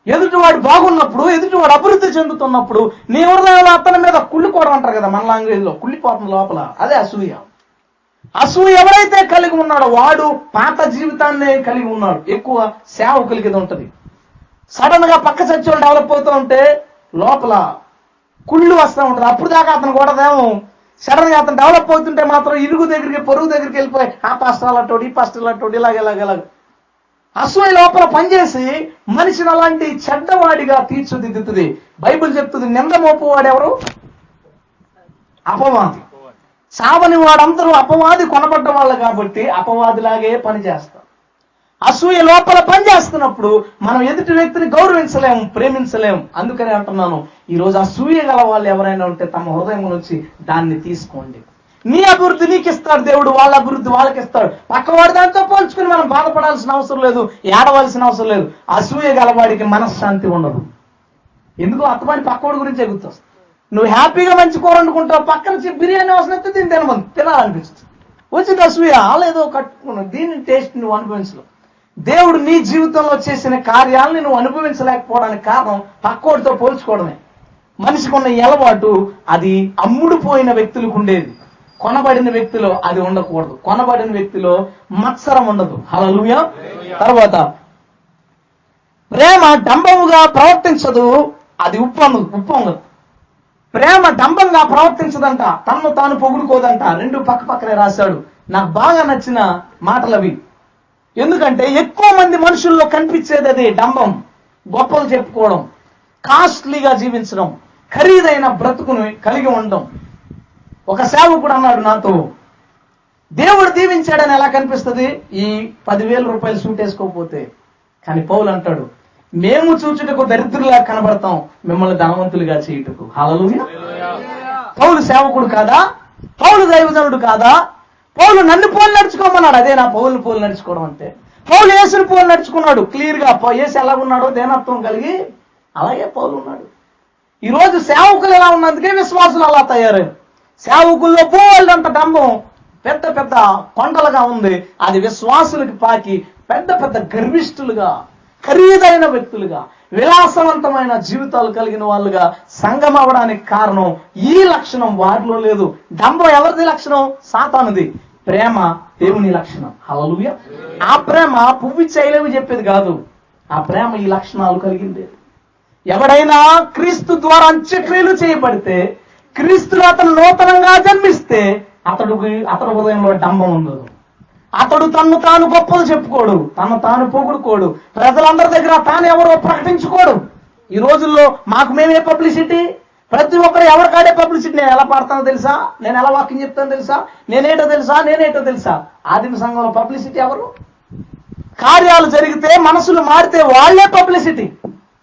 ఎదుటివాడు బాగున్నప్పుడు, ఎదుటివాడు అభివృద్ధి చెందుతున్నప్పుడు నీ హృదయంలో అతని మీద కుళ్ళిపోవడం అంటారు కదా, మన లాంగ్వేజ్ లో కుళ్ళిపోతుంది లోపల. అదే అసూయ ఎవరైతే కలిగి ఉన్నాడో వాడు పాత జీవితాన్ని కలిగి ఉన్నాడు. ఎక్కువ సేవకులకి ఇది ఉంటుంది. సడన్ గా పక్క చర్చలు డెవలప్ అవుతూ ఉంటే లోపల కుళ్ళు వస్తూ ఉంటుంది. అప్పుడు దాకా అతను కూడదేమో, సడన్ గా అతను డెవలప్ అవుతుంటే మాత్రం ఇరుగు దగ్గరికి, పొరుగు దగ్గరికి వెళ్ళిపోయి ఆ పాస్టర్ అట్టోడు, ఈ పాస్టర్ అట్టోడు, ఇలాగ అసూయ లోపల పనిచేసి మనిషిని అలాంటి చెడ్డవాడిగా తీర్చిదిద్దుతుంది. బైబిల్ చెప్తుంది, నింద మోపువాడు ఎవరు? అపవాది. సావని వాడందరూ అపవాది కొనబడ్డ వాళ్ళు కాబట్టి అపవాదిలాగే పనిచేస్తారు. అసూయ లోపల పనిచేస్తున్నప్పుడు మనం ఎదుటి వ్యక్తిని గౌరవించలేము, ప్రేమించలేము. అందుకని అంటున్నాను, ఈ రోజు అసూయ గల వాళ్ళు ఎవరైనా ఉంటే తమ హృదయం నుంచి దాన్ని తీసుకోండి. నీ అభివృద్ధి నీకు ఇస్తాడు దేవుడు, వాళ్ళ అభివృద్ధి వాళ్ళకి ఇస్తాడు. పక్కవాడి దాంతో పోల్చుకుని మనం బాధపడాల్సిన అవసరం లేదు, ఏడవలసిన అవసరం లేదు. అసూయ గలవాడికి మనశ్శాంతి ఉండదు. ఎందుకు? అత్తవాడి పక్కవాడి గురించే గుర్తొస్తుంది. నువ్వు హ్యాపీగా మంచి కూర వండుకుంటావు, పక్కన బిర్యానీ వస్తే దీన్ని తినాలనిపిస్తుంది. వచ్చింది అసూయ, లేదో కట్టుకున్నావు, దీని టేస్ట్ నువ్వు అనుభవించలేవు. దేవుడు నీ జీవితంలో చేసిన కార్యాలను నువ్వు అనుభవించలేకపోవడానికి కారణం పక్కోడితో పోల్చుకోవడమే. మనిషికి ఉన్న అలవాటు అది అమ్ముడుపోయిన వ్యక్తులకు ఉండేది, కొనబడిన వ్యక్తిలో అది ఉండకూడదు. కొనబడిన వ్యక్తిలో మత్సరం ఉండదు. హల్లెలూయా. తర్వాత ప్రేమ డంబముగా ప్రవర్తించదు, అది ఉప్పొంగదు. ప్రేమ డంబంగా ప్రవర్తించదంట, తనను తాను పొగుడుకోదంట. రెండు పక్కనే రాశాడు. నాకు బాగా నచ్చిన మాటలు అవి. ఎందుకంటే ఎక్కువ మంది మనుషుల్లో కనిపించేది అది డంబం, గొప్పలు చెప్పుకోవడం, కాస్ట్లీగా జీవించడం, ఖరీదైన బ్రతుకుని కలిగి ఉండడం. ఒక సేవకుడు అన్నాడు నాతో, దేవుడు దీవించాడని ఎలా కనిపిస్తుంది ఈ 10,000 రూపాయలు సూట్ వేసుకోకపోతే. కానీ పౌలు అంటాడు, మేము చూచుటకు దరిద్రులా కనబడతాం, మిమ్మల్ని ధనవంతులుగా చేయుటకు. హల్లెలూయా. పౌలు సేవకుడు కాదా? పౌలు దైవజనుడు కాదా? పౌలు నన్ను పోలు నడుచుకోమన్నాడు. అదే నా పౌలు పోలు నడుచుకోవడం అంటే. పౌలు యేసుని పోలు నడుచుకున్నాడు. క్లియర్ గా యేసు ఎలా ఉన్నాడో దేనత్వం కలిగి అలాగే పౌలు ఉన్నాడు. ఈ రోజు సేవకులు ఎలా ఉన్నందుకే విశ్వాసులు అలా తయారయ్యారు. సేవకుల్లో పోలంత డంబం పెద్ద పెద్ద కొండలుగా ఉంది, అది విశ్వాసులకు పాకి పెద్ద పెద్ద గర్విష్ఠులుగా, ఖరీదైన వ్యక్తులుగా, విలాసవంతమైన జీవితాలు కలిగిన వాళ్ళుగా సంఘం అవ్వడానికి కారణం ఈ లక్షణం వారిలో లేదు. డంబం ఎవరిది లక్షణం? సాతానుది. ప్రేమ దేవుని లక్షణం. హల్లెలూయా. ఆ ప్రేమ పువ్వు చేయలేవి చెప్పేది కాదు, ఆ ప్రేమ ఈ లక్షణాలు కలిగింది. ఎవడైనా క్రీస్తు ద్వారా అంత్యక్రియలు చేయబడితే, క్రీస్తులో అతను నూతనంగా జన్మిస్తే అతడి హృదయంలో డంబం ఉండదు. అతడు తన్ను తాను గొప్పలు చెప్పుకోడు, తను తాను పొగుడుకోడు, ప్రజలందరి దగ్గర తాను ఎవరో ప్రకటించుకోడు. ఈ రోజుల్లో మాకు మేమే పబ్లిసిటీ, ప్రతి ఒక్కరు ఎవరికాడే పబ్లిసిటీ. నేను ఎలా పాడతానో తెలుసా, నేను ఎలా వాక్యం చెప్తానో తెలుసా, నేనేటో తెలుసా. ఆదిమ సంఘంలో పబ్లిసిటీ ఎవరు? కార్యాలు జరిగితే, మనసులు మారితే వాళ్లే పబ్లిసిటీ.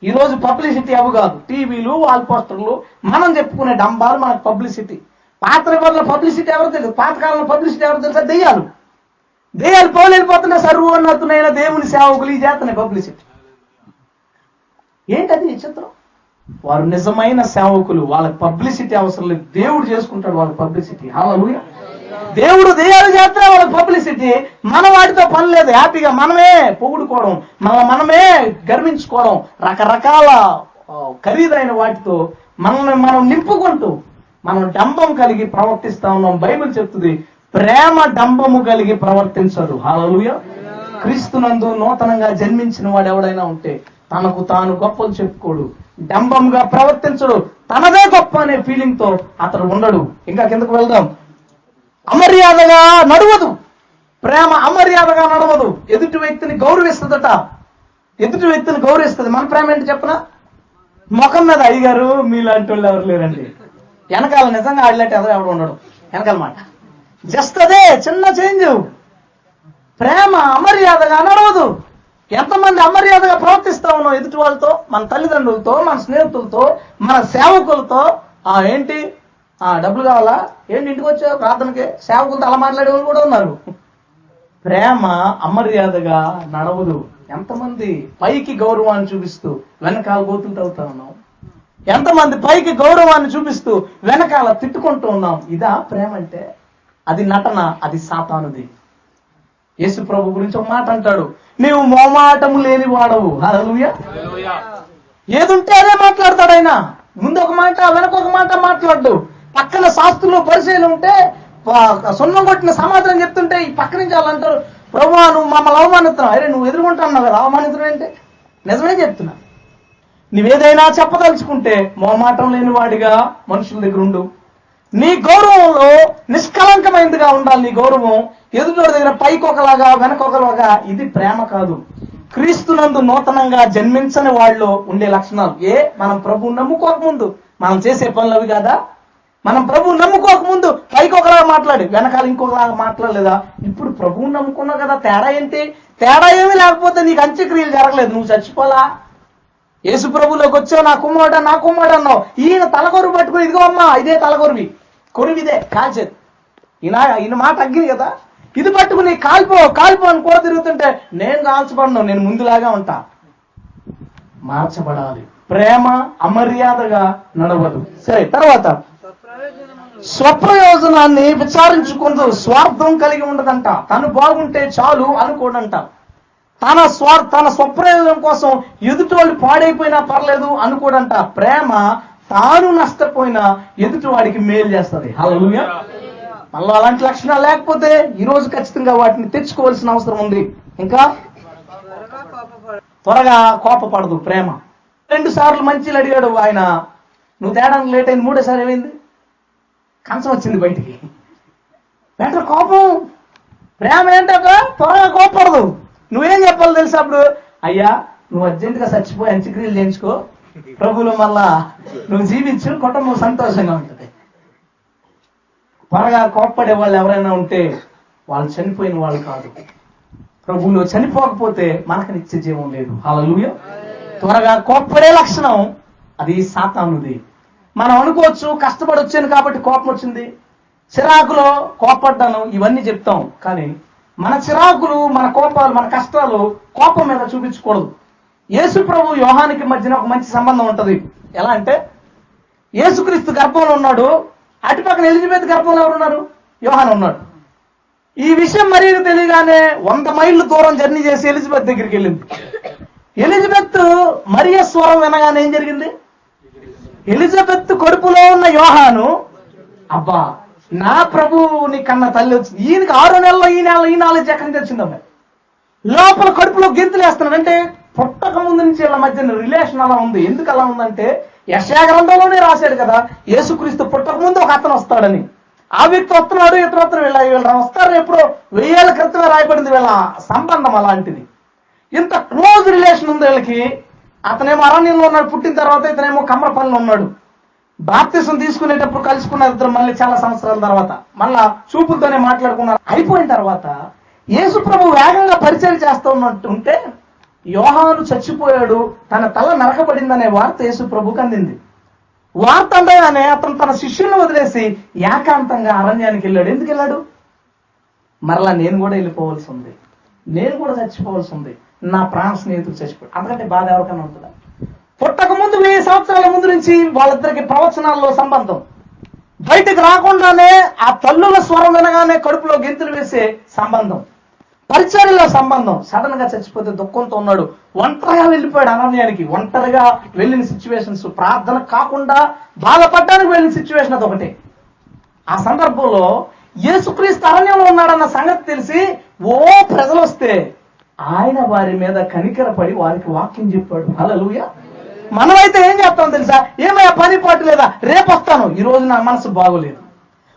ఈ రోజు పబ్లిసిటీ అవి కాదు, టీవీలు, వాల్ పోస్టర్లు, మనం చెప్పుకునే డంబాలు మనకు పబ్లిసిటీ. పాత రోజుల్లో పబ్లిసిటీ ఎవరు తెలుసు? పాతకాలంలో పబ్లిసిటీ ఎవరు తెలుసా? దెయ్యాలు పౌలు వెళ్ళిపోతున్నా సర్వోన్నతునైన దేవుని సేవకులు ఈ చేతనే పబ్లిసిటీ. ఏంటది చిత్రం? వారు నిజమైన సేవకులు, వాళ్ళకి పబ్లిసిటీ అవసరం లేదు, దేవుడు చేసుకుంటాడు వాళ్ళకి పబ్లిసిటీ. హల్లెలూయా. దేవుడు దెయ్యాలు చేస్తే వాళ్ళకి పబ్లిసిటీ. మన వాటితో పని లేదు, హ్యాపీగా మనమే పొగుడుకోవడం, మనమే గర్వించుకోవడం, రకరకాల ఖరీదైన వాటితో మనల్ని మనం నింపుకుంటూ మనం డంబం కలిగి ప్రవర్తిస్తా ఉన్నాం. బైబిల్ చెప్తుంది, ప్రేమ డంబము కలిగి ప్రవర్తించదు. హల్లెలూయా. క్రీస్తునందు నూతనంగా జన్మించిన వాడు ఎవడైనా ఉంటే తనకు తాను గొప్పలు చెప్పుకోడు, డంబంగా ప్రవర్తించడు, తనదే గొప్ప అనే ఫీలింగ్ తో అతడు ఉండడు. ఇంకా కిందకు వెళ్దాం. అమర్యాదగా నడవదు. ప్రేమ అమర్యాదగా నడవదు. ఎదుటి వ్యక్తిని గౌరవిస్తుందట, ఎదుటి వ్యక్తిని గౌరవిస్తుంది. మన ప్రేమ ఏంటి చెప్పనా? ముఖం మీద అయ్యగారు మీలాంటి వాళ్ళు ఎవరు లేరండి, వెనకాల నిజంగా ఆడలేట ఎవడు ఉండడు, వెనకాల మాట జస్ట్ అదే చిన్న చేంజ్. ప్రేమ అమర్యాదగా నడవదు. ఎంతమంది అమర్యాదగా ప్రవర్తిస్తా ఉన్నాం ఎదుటి వాళ్ళతో, మన తల్లిదండ్రులతో, మన స్నేహితులతో, మన సేవకులతో. ఏంటి డబ్బులు కావాలా, ఏంటి ఇంటికి వచ్చావు ప్రార్థనకి, సేవకులతో అలా మాట్లాడే వాళ్ళు కూడా ఉన్నారు. ప్రేమ అమర్యాదగా నడవదు. ఎంతమంది పైకి గౌరవాన్ని చూపిస్తూ వెనకాల గోతులు తవ్వుతా ఉన్నాం, ఎంతమంది పైకి గౌరవాన్ని చూపిస్తూ వెనకాల తిట్టుకుంటూ ఉన్నాం. ఇదా ప్రేమ అంటే? అది నటన, అది సాతానుది. యేసు ప్రభు గురించి ఒక మాట అంటాడు, నీవు మోమాటము లేని వాడవు. హల్లెలూయా. ఏదుంటే అదే మాట్లాడతాడు ఆయన. ముందు ఒక మాట, వెనక ఒక మాట మాట్లాడు. పక్కన శాస్త్రులు పరిచయం ఉంటే సున్నం కొట్టిన సమాధానం చెప్తుంటే ఈ పక్క నుంచి వాళ్ళు అంటారు, ప్రభు నువ్వు మమ్మల్ని అవమానిస్తున్నావు. అరే నువ్వు ఎదుర్కొంటున్నావు కదా, అవమానించడం ఏంటి? నిజమే చెప్తున్నా. నువ్వేదైనా చెప్పదలుచుకుంటే మోమాటం లేని వాడిగా మనుషుల దగ్గర ఉండు. నీ గౌరవంలో నిష్కలంకమైనదిగా ఉండాలి. నీ గౌరవం ఎదుటి దగ్గర పైకి ఒకలాగా వెనకొకలాగా. ఇది ప్రేమ కాదు. క్రీస్తునందు నూతనంగా జన్మించని వాళ్ళు ఉండే లక్షణాలు. మనం ప్రభువు నమ్ముకోకముందు మనం చేసే పనులు అవి కాదా? మనం ప్రభువు నమ్ముకోకముందు పైకి ఒకలాగా మాట్లాడి వెనకాల ఇంకొకలాగా మాట్లాడలేదా? ఇప్పుడు ప్రభువు నమ్ముకున్నావు కదా, తేడా ఏంటి? తేడా ఏమీ లేకపోతే నీకు అంత్యక్రియలు జరగలేదు, నువ్వు చచ్చిపోలా. యేసు ప్రభులోకి వచ్చావు, నా కుమ్మాడు అన్నావు. ఈయన తలకొరు పట్టుకుని, ఇదిగో అమ్మా ఇదే తలకొరువి, కొరువిదే కాల్చేది. ఈయన మాట తగ్గింది కదా, ఇది పట్టుకుని కాల్పో అని కూడా తిరుగుతుంటే నేను కాల్చబడను, నేను ముందులాగా ఉంటా. మార్చబడాలి. ప్రేమ అమర్యాదగా నడవదు. సరే, తర్వాత స్వప్రయోజనాన్ని విచారించుకుంటూ స్వార్థం కలిగి ఉండదంట. తను బాగుంటే చాలు అనుకోడంట. తన స్వప్రయోజనం కోసం ఎదుటి వాళ్ళు పాడైపోయినా పర్లేదు అనుకోడంట. ప్రేమ తాను నష్టపోయినా ఎదుటి వాడికి మేలు చేస్తుంది. హల్లెలూయా. మళ్ళీ అలాంటి లక్షణాలు లేకపోతే ఈ రోజు ఖచ్చితంగా వాటిని తెచ్చుకోవాల్సిన అవసరం ఉంది. ఇంకా త్వరగా కోపపడదు ప్రేమ. 2 సార్లు మంచిలు అడిగాడు ఆయన, నువ్వు తేడానికి లేట్ అయింది. 3వ సారి ఏమైంది? కంచం వచ్చింది బయటికి. వెంటనే కోపం. ప్రేమ ఏంటో త్వరగా కోపపడదు. నువ్వేం చెప్పాలి తెలుసా అప్పుడు? అయ్యా, నువ్వు అర్జెంటుగా చచ్చిపోయి అంత్యక్రియలు చేయించుకో, ప్రభువులో మళ్ళా నువ్వు జీవించు, కుటుంబం సంతోషంగా ఉంటుంది. త్వరగా కోప్పడే వాళ్ళు ఎవరైనా ఉంటే వాళ్ళు చనిపోయిన వాళ్ళు కాదు. ప్రభువులో చనిపోకపోతే మనకు నిత్య జీవం లేదు. హల్లెలూయా. త్వరగా కోప్పడే లక్షణం అది సాతానుది. మనం అనుకోవచ్చు కష్టపడి వచ్చాను కాబట్టి కోపం వచ్చింది, చిరాకులో కోపడ్డాను, ఇవన్నీ చెప్తాం. కానీ మన చిరాకులు, మన కోపాలు, మన కష్టాలు కోపం మీద చూపించకూడదు. యేసు ప్రభు యోహానికి మధ్యన ఒక మంచి సంబంధం ఉంటది. ఎలా అంటే, యేసుక్రీస్తు గర్భంలో ఉన్నాడు, అటుపక్కన ఎలిజబెత్ గర్భంలో ఎవరున్నారు? యోహాను ఉన్నాడు. ఈ విషయం మరీ తెలియగానే 100 మైళ్ళు దూరం జర్నీ చేసి ఎలిజబెత్ దగ్గరికి వెళ్ళింది. ఎలిజబెత్ మరియ స్వరం వినగానే ఏం జరిగింది? ఎలిజబెత్ కడుపులో ఉన్న యోహాను, అబ్బా నా ప్రభువుని కన్న తల్లి వచ్చింది, ఈయనకి 6 నెలల్లో ఈ నాలెడ్జ్ ఎక్కడి నుంచి వచ్చిందమ్మా? లోపల కడుపులో గెంతులు వేస్తున్నాడు. అంటే పుట్టక ముందు నుంచి వీళ్ళ మధ్య రిలేషన్ అలా ఉంది. ఎందుకు అలా ఉందంటే, యెషయా గ్రంథంలోనే రాశాడు కదా, యేసుక్రీస్తు పుట్టక ముందు ఒక అతను వస్తాడని. ఆ వ్యక్తి వస్తున్నాడు, ఇతరు వీళ్ళ వస్తారు. ఎప్పుడో 1000 ఏళ్ల క్రితమే రాయబడింది. వీళ్ళ సంబంధం అలాంటిది. ఇంత క్లోజ్ రిలేషన్ ఉంది వీళ్ళకి. అతనేమో అరణ్యంలో ఉన్నాడు పుట్టిన తర్వాత, ఇతనేమో కమ్మరపల్లిలో ఉన్నాడు. బాప్తిసం తీసుకునేటప్పుడు కలుసుకున్నారు ఇద్దరు. మళ్ళీ చాలా సంవత్సరాల తర్వాత మళ్ళా చూపులతోనే మాట్లాడుకున్నారు. అయిపోయిన తర్వాత యేసు ప్రభు వేగంగా పరిచయం చేస్తూ ఉన్నట్టుంటే, యోహాను చచ్చిపోయాడు, తన తల నరకబడిందనే వార్త యేసు ప్రభుకి అందింది. వార్త అందగానే అతను తన శిష్యులను వదిలేసి ఏకాంతంగా అరణ్యానికి వెళ్ళాడు. ఎందుకు వెళ్ళాడు? మరలా నేను కూడా వెళ్ళిపోవాల్సి ఉంది, నేను కూడా చచ్చిపోవాల్సి ఉంది, నా ప్రాణ స్నేహితుడు చచ్చిపోయాడు. అందుకంటే బాధ ఎవరికైనా ఉంటుందా? పుట్టక ముందు 1000 సంవత్సరాల ముందు నుంచి వాళ్ళిద్దరికి ప్రవచనాల్లో సంబంధం. బయటకు రాకుండానే ఆ తల్లుల స్వరం వినగానే కడుపులో గెంతులు వేసే సంబంధం, పరిచర్యలో సంబంధం. సడన్ గా చచ్చిపోతే దుఃఖంతో ఉన్నాడు. ఒంటరిగా వెళ్ళిపోయాడు అరణ్యానికి. ఒంటరిగా వెళ్ళిన సిచ్యువేషన్స్, ప్రార్థన కాకుండా బాధపడడానికి వెళ్ళిన సిచ్యువేషన్ అదొకటే. ఆ సందర్భంలో యేసుక్రీస్తు అరణ్యంలో ఉన్నాడన్న సంగతి తెలిసి ప్రజలు వస్తే ఆయన వారి మీద కనికరపడి వారికి వాక్యం చెప్పాడు. హల్లెలూయా. మనమైతే ఏం చెప్తాం తెలుసా? ఏమయ్యా పని పాటు లేదా, రేపు వస్తాను, ఈ రోజు నా మనసు బాగోలేదు.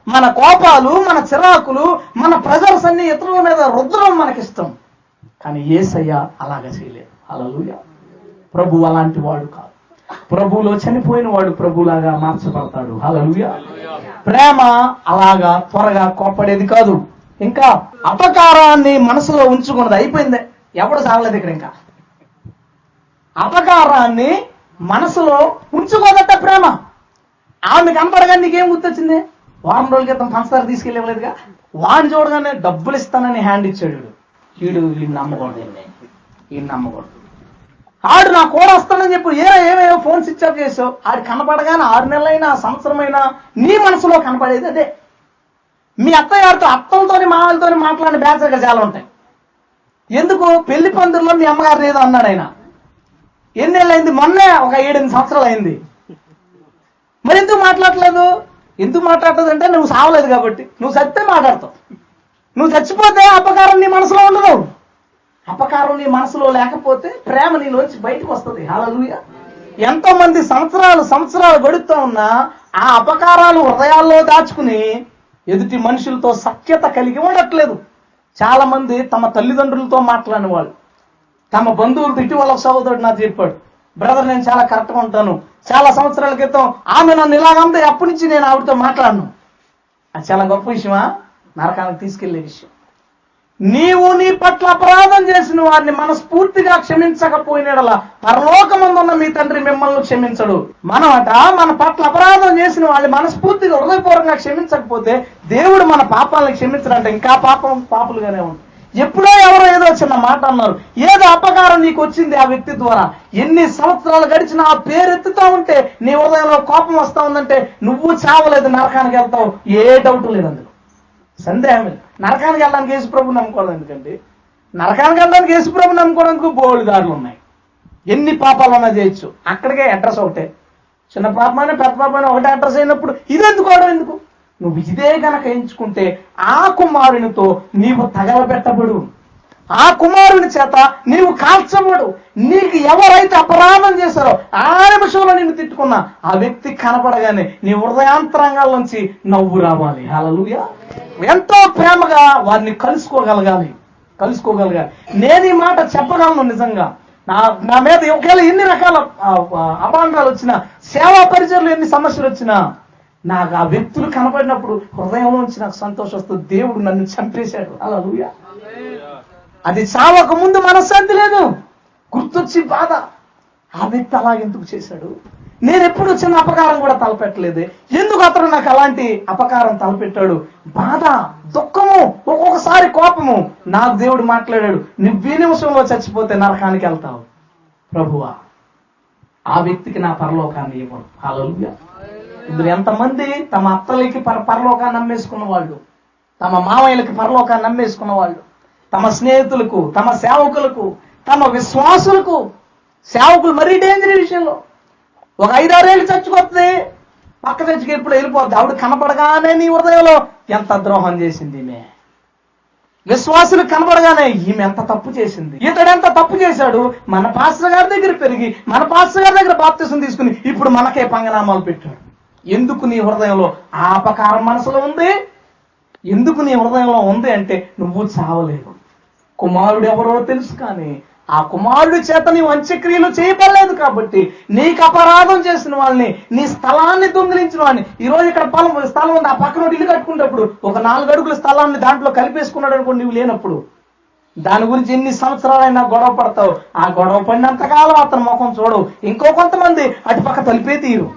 మన కోపాలు, మన చిరాకులు, మన ప్రెజర్స్ అన్ని ఇతరుల మీద రుద్రం మనకిష్టం. కానీ యేసయ్య అలాగా చేయలేదు. హల్లెలూయా. ప్రభు అలాంటి వాడు కాదు. ప్రభువులో చనిపోయిన వాడు ప్రభులాగా మార్చబడతాడు. హల్లెలూయా. ప్రేమ అలాగా త్వరగా కోపడేది కాదు. ఇంకా అపకారాన్ని మనసులో ఉంచుకున్నది. అయిపోయింది, ఎవడు సాగలేదు ఇక్కడ. ఇంకా అపకారాన్ని మనసులో ఉంచుకోదట ప్రేమ. ఆమె కనపడగానే నీకేం గుర్తొచ్చింది? వారం రోజుల క్రితం పంచదార తీసుకెళ్ళలేదుగా. వాడిని చూడగానే డబ్బులు ఇస్తానని హ్యాండ్ ఇచ్చాడు. వీడిని నమ్మకూడదు. ఆడు నా కూడా వస్తానని చెప్పి ఏమేమో ఫోన్ స్విచ్ ఆఫ్ చేసావు. ఆడు కనపడగానే 6 నెలలైనా సంవత్సరమైనా నీ మనసులో కనపడేది అదే. మీ అత్తగారితో, అత్తలతోని మామలతోని మాట్లాడిన బ్యాచర్గా చాలా ఉంటాయి. ఎందుకు? పెళ్లి పందిరిలో మీ అమ్మగారు ఏదో అన్నాడు ఆయన. ఎన్నేళ్ళు అయింది? మొన్నే ఒక 7-8 సంవత్సరాలు అయింది. మరి ఎందుకు మాట్లాడలేదు? ఎందుకు మాట్లాడలేదు అంటే, నువ్వు సావలేదు కాబట్టి. నువ్వు చచ్చితే మాట్లాడతావు. నువ్వు చచ్చిపోతే అపకారం నీ మనసులో ఉండదు. అపకారం నీ మనసులో లేకపోతే ప్రేమ నీలోంచి బయటకు వస్తుంది. హల్లెలూయా. ఎంతో మంది సంవత్సరాలు గడుపుతూ ఉన్నా ఆ అపకారాలు హృదయాల్లో దాచుకుని ఎదుటి మనుషులతో సఖ్యత కలిగి ఉండట్లేదు. చాలా మంది తమ తల్లిదండ్రులతో మాట్లాడిన వాళ్ళు, తమ బంధువులతో, ఇటీవల ఒక సహోదరుడు నాకు చెప్పాడు, బ్రదర్ నేను చాలా కరెక్ట్గా ఉంటాను, చాలా సంవత్సరాల క్రితం ఆమె నన్ను ఇలాగంటే అప్పటి నుంచి నేను ఆవిడతో మాట్లాడను. అది చాలా గొప్ప విషయమా? నరకానికి తీసుకెళ్లే విషయం. నీవు నీ పట్ల అపరాధం చేసిన వారిని మనస్ఫూర్తిగా క్షమించకపోయినలా పరలోకమందున్న మీ తండ్రి మిమ్మల్ని క్షమించడు. మనమట మన పట్ల అపరాధం చేసిన వాళ్ళని మనస్ఫూర్తిగా హృదయపూర్వకంగా క్షమించకపోతే దేవుడు మన పాపాలను క్షమించడంటే ఇంకా పాపులుగానే ఉంటుంది. ఎప్పుడో ఎవరో ఏదో చిన్న మాట అన్నారు, ఏదో అపకారం నీకు వచ్చింది ఆ వ్యక్తి ద్వారా, ఎన్ని సంవత్సరాలు గడిచినా ఆ పేరు ఎత్తుతా ఉంటే నీ హృదయంలో కోపం వస్తా ఉందంటే నువ్వు చావలేదు, నరకానికి వెళ్తావు. ఏ డౌట్ లేదు అందులో, సందేహం లేదు. నరకానికి వెళ్ళడానికి యేసుప్రభు నమ్ముకోవడం ఎందుకండి? నరకానికి వెళ్ళడానికి యేసుప్రభు నమ్ముకోవడానికి బోల్డ్ దారులు ఉన్నాయి. ఎన్ని పాపాలన్నా చేయొచ్చు. అక్కడికే అడ్రస్ ఒకటే, చిన్న పాపమైన పెద్ద పాపమైన ఒకటే అడ్రస్ అయినప్పుడు ఇది ఎందుకోవడం ఎందుకు? నువ్వు ఇదే కనుక ఎంచుకుంటే ఆ కుమారునితో నీవు తగలబెట్టబడు, ఆ కుమారుని చేత నీవు కాల్చబడు. నీకు ఎవరైతే అపరాధం చేశారో ఆ నిమిషంలో నిన్ను తిట్టుకున్నా ఆ వ్యక్తి కనపడగానే నీ హృదయాంతరంగాల్లోంచి నవ్వు రావాలి. హల్లెలూయా. ఎంతో ప్రేమగా వారిని కలుసుకోగలగాలి. నేను ఈ మాట చెప్పగలను నిజంగా. నా మీద ఒకవేళ ఎన్ని రకాల అభాండాలు వచ్చినా, సేవా పరిచయలు ఎన్ని సమస్యలు వచ్చినా, నాకు ఆ వ్యక్తులు కనపడినప్పుడు హృదయంలో నుంచి నాకు సంతోషం వస్తుంది. దేవుడు నన్ను చంపేశాడు. హల్లెలూయా. అది చావక ముందు మనశ్శాంతి లేదు, గుర్తొచ్చి బాధ, ఆ వ్యక్తి అలాగెందుకు చేశాడు, నేను ఎప్పుడు చిన్న అపకారం కూడా తలపెట్టలేదు, ఎందుకు అతను నాకు అలాంటి అపకారం తలపెట్టాడు, బాధ, దుఃఖము, ఒక్కొక్కసారి కోపము. నాకు దేవుడు మాట్లాడాడు, నువ్వు నిమిషంలో చచ్చిపోతే నరకానికి వెళ్తావు ప్రభువా, ఆ వ్యక్తికి నా పరలోకాన్ని ఇవ్వడు. హల్లెలూయా. ఇందులో ఎంతమంది తమ అత్తలకి పరలోకాన్ని నమ్మేసుకున్న వాళ్ళు, తమ మామయ్యలకి పరలోకాన్ని నమ్మేసుకున్న వాళ్ళు, తమ స్నేహితులకు, తమ సేవకులకు, తమ విశ్వాసులకు. సేవకులు మరీ డేంజర్ విషయంలో. ఒక 5-6 ఏళ్ళు చచ్చిపోతుంది, పక్క చచ్చికి ఎప్పుడు వెళ్ళిపోద్ది. ఆవిడ కనపడగానే నీ హృదయంలో ఎంత ద్రోహం చేసింది ఈమె. విశ్వాసులకు కనపడగానే ఈమె ఎంత తప్పు చేసింది, ఇతడు ఎంత తప్పు చేశాడు. మన పాస్టర్ గారి దగ్గర పెరిగి, మన పాస్టర్ గారి దగ్గర బాప్తిసం తీసుకుని ఇప్పుడు మనకే పంగనామాలు పెట్టాడు. ఎందుకు నీ హృదయంలో ఆ అపకారం మనసులో ఉంది? ఎందుకు నీ హృదయంలో ఉంది అంటే నువ్వు చావలేదు. కుమారుడు ఎవరో తెలుసు, కానీ ఆ కుమారుడి చేత నీవు అంత్యక్రియలు చేయబడలేదు కాబట్టి నీకు అపరాధం చేసిన వాళ్ళని, నీ స్థలాన్ని దొంగిలించిన వాళ్ళని, ఈ రోజు ఇక్కడ స్థలం ఉంది, ఆ పక్కన ఇల్లు కట్టుకునేటప్పుడు ఒక 4 అడుగుల స్థలాన్ని దాంట్లో కలిపేసుకున్నాడు అనుకో, నువ్వు లేనప్పుడు దాని గురించి ఎన్ని సంవత్సరాలైనా గొడవ పడతావు. ఆ గొడవ పడినంతకాలం అతని ముఖం చూడవు. ఇంకో కొంతమంది అటుపక్క తలుపే తీరు.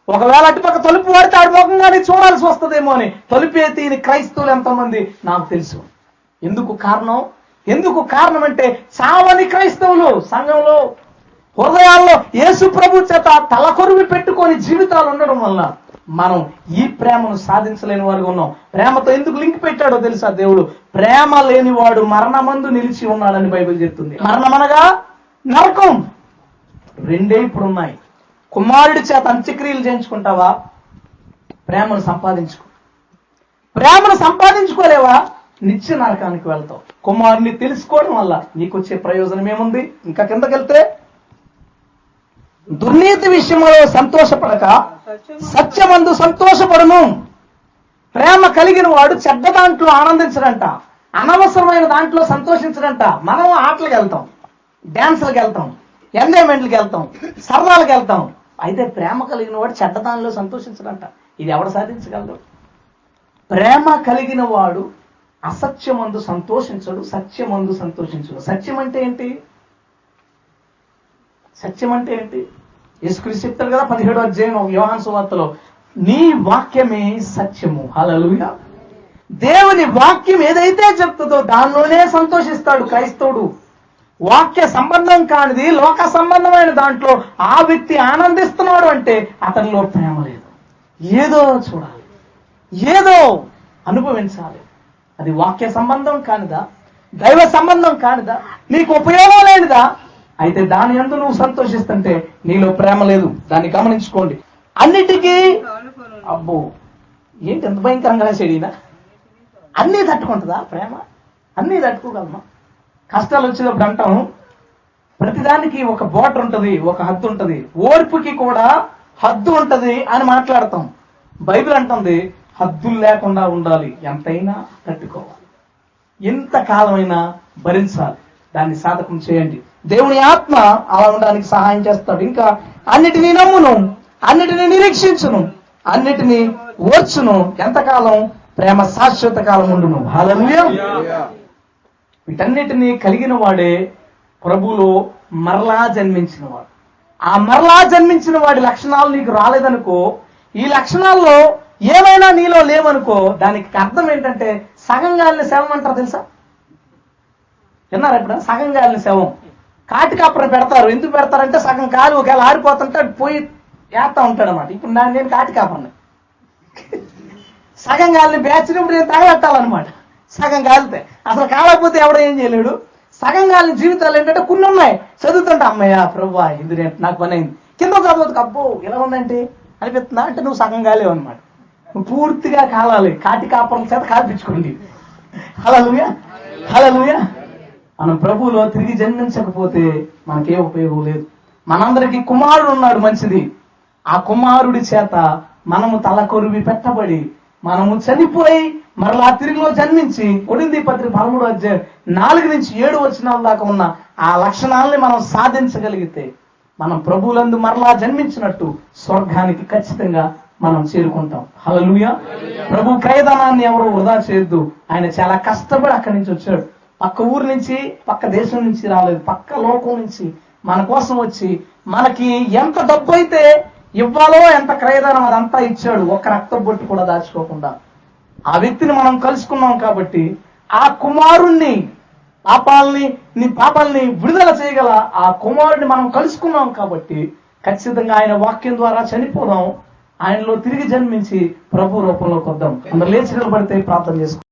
ఒకవేళ అటుపక్క తలుపు వాడితే ఆడి ముఖంగానే చూడాల్సి వస్తుందేమో అని తలుపే తీని క్రైస్తవులు ఎంతోమంది నాకు తెలుసు. ఎందుకు కారణం అంటే చావని క్రైస్తవులు సంఘంలో, హృదయాల్లో యేసు ప్రభు చేత తలకొరివి పెట్టుకొని జీవితాలు ఉండడం వల్ల మనం ఈ ప్రేమను సాధించలేని వారుగా ఉన్నాం. ప్రేమతో ఎందుకు లింక్ పెట్టాడో తెలుసా దేవుడు? ప్రేమ లేనివాడు మరణమందు నిలిచి ఉన్నాడని బైబిల్ చెప్తుంది. మరణం అనగా నరకం. రెండే ఇప్పుడు ఉన్నాయి. కుమారుడి చేత అంత్యక్రియలు చేయించుకుంటావా? ప్రేమను సంపాదించుకోలేవా? నిత్య నరకానికి వెళ్తావు. కుమారుని తెలుసుకోవడం వల్ల నీకు వచ్చే ప్రయోజనం ఏముంది? ఇంకా కిందకెళ్తే, దుర్నీతి విషయంలో సంతోషపడక సత్యమందు సంతోషపడును. ప్రేమ కలిగిన వాడు చెడ్డ దాంట్లో ఆనందించడంట, అనవసరమైన దాంట్లో సంతోషించడంట. మనం ఆటలకు వెళ్తాం, డ్యాన్సులకు వెళ్తాం, ఎంజాయ్మెంట్లకు వెళ్తాం, సరదాలకు వెళ్తాం. అయితే ప్రేమ కలిగిన వాడు చెడ్డ దానిలో సంతోషించడంట. ఇది ఎవడు సాధించగలడు? ప్రేమ కలిగిన వాడు అసత్యమందు సంతోషించడు, సత్యమందు సంతోషించడు. సత్యం అంటే ఏంటి? యేసుక్రీస్తు చెప్తారు కదా 17వ అధ్యాయం యోహాను సువార్తలో, నీ వాక్యమే సత్యము. హల్లెలూయా. దేవుని వాక్యం ఏదైతే చెప్తుందో దానిలోనే సంతోషిస్తాడు క్రైస్తవుడు. వాక్య సంబంధం కానిది, లోక సంబంధమైన దాంట్లో ఆ వ్యక్తి ఆనందిస్తున్నాడు అంటే అతనిలో ప్రేమ లేదు. ఏదో చూడాలి, ఏదో అనుభవించాలి. అది వాక్య సంబంధం కానిదా, దైవ సంబంధం కానిదా, నీకు ఉపయోగం లేనిదా, అయితే దాని యందు నువ్వు సంతోషిస్తుంటే నీలో ప్రేమ లేదు. దాన్ని గమనించుకోండి. అన్నిటికీ అబ్బో ఏంటి ఎంత భయంకరంగా చెడినా అన్నీ తట్టుకుంటుందా ప్రేమ? అన్నీ తట్టుకోగలమా? కష్టాలు వచ్చినప్పుడు అంటాం ప్రతిదానికి ఒక బోర్డర్ ఉంటుంది, ఒక హద్దు ఉంటుంది, ఓర్పుకి కూడా హద్దు ఉంటుంది అని మాట్లాడతాం. బైబిల్ అంటుంది హద్దులు లేకుండా ఉండాలి, ఎంతైనా తట్టుకోవాలి, ఎంతకాలమైనా భరించాలి. దాన్ని సాధకం చేయండి. దేవుని ఆత్మ అలా ఉండడానికి సహాయం చేస్తాడు. ఇంకా అన్నిటినీ నమ్మును, అన్నిటినీ నిరీక్షించును, అన్నిటినీ ఓర్చును, ఎంతకాలం? ప్రేమ శాశ్వత కాలం ఉండును. హల్లెలూయా. వీటన్నిటినీ కలిగిన వాడే ప్రభువులో మరలా జన్మించిన వాడు. ఆ మరలా జన్మించిన వాడి లక్షణాలు నీకు రాలేదనుకో, ఈ లక్షణాల్లో ఏమైనా నీలో లేవనుకో, దానికి అర్థం ఏంటంటే సగం గాలిని శవం అంటారు తెలుసా? విన్నారు ఎప్పుడు? సగం కాలిన శవం కాటి కాపర పెడతారు. ఎందుకు పెడతారంటే సగం కాలు ఒకవేళ ఆరిపోతుంటే అటు పోయి వేస్తా ఉంటాడు అనమాట. ఇప్పుడు నేను కాటి కాపర్ని, సగం కాలిన బ్యాచినప్పుడు నేను తగలెట్టాలన్నమాట. సగం కాలితే అసలు కాలకపోతే ఎవడో ఏం చేయలేడు. సగం కాలిన జీవితాలు ఏంటంటే కొన్ని ఉన్నాయి. చదువుతుంటే అమ్మయ్య ప్రభువా ఇది నాకు పని అయింది, కింద చదువుతుంది అబ్బో ఇలా ఉందంటే అనిపిస్తుందా అంటే నువ్వు సగం కాలేవు అనమాట. నువ్వు పూర్తిగా కాలాలి. కాటి కాపర్ల చేత కాల్పించుకోండి. హల్లెలూయా, హల్లెలూయా. మనం ప్రభువులో తిరిగి జన్మించకపోతే మనకే ఉపయోగం లేదు. మనందరికీ కుమారుడు ఉన్నాడు, మంచిది. ఆ కుమారుడి చేత మనము తలకొరివి పెట్టబడి మనము చనిపోయి మరలా తిరిగిలో జన్మించి కొరింథీ పత్రిక 13:4-7 దాకా ఉన్న ఆ లక్షణాలని మనం సాధించగలిగితే మనం ప్రభువులందు మరలా జన్మించినట్టు స్వర్గానికి ఖచ్చితంగా మనం చేరుకుంటాం. హల్లెలూయా. ప్రభు క్రయధనాన్ని ఎవరో వృధా చేయొద్దు. ఆయన చాలా కష్టపడి అక్కడి నుంచి వచ్చాడు. పక్క ఊరు నుంచి, పక్క దేశం నుంచి రాలేదు, పక్క లోకం నుంచి మన కోసం వచ్చి మనకి ఎంత డబ్బు అయితే ఇవ్వాలో, ఎంత క్రయధనం అదంతా ఇచ్చాడు. ఒక్క రక్తం బొట్టు కూడా దాచుకోకుండా. ఆ వ్యక్తిని మనం కలుసుకున్నాం కాబట్టి ఆ కుమారుణ్ణి పాపాలని విడుదల చేయగల ఆ కుమారుడిని మనం కలుసుకున్నాం కాబట్టి ఖచ్చితంగా ఆయన వాక్యం ద్వారా చనిపోదాం, ఆయనలో తిరిగి జన్మించి ప్రభు రూపంలోకి వద్దాం. అందరూ లేచి నిలబడితే ప్రార్థన చేసుకుంటాం.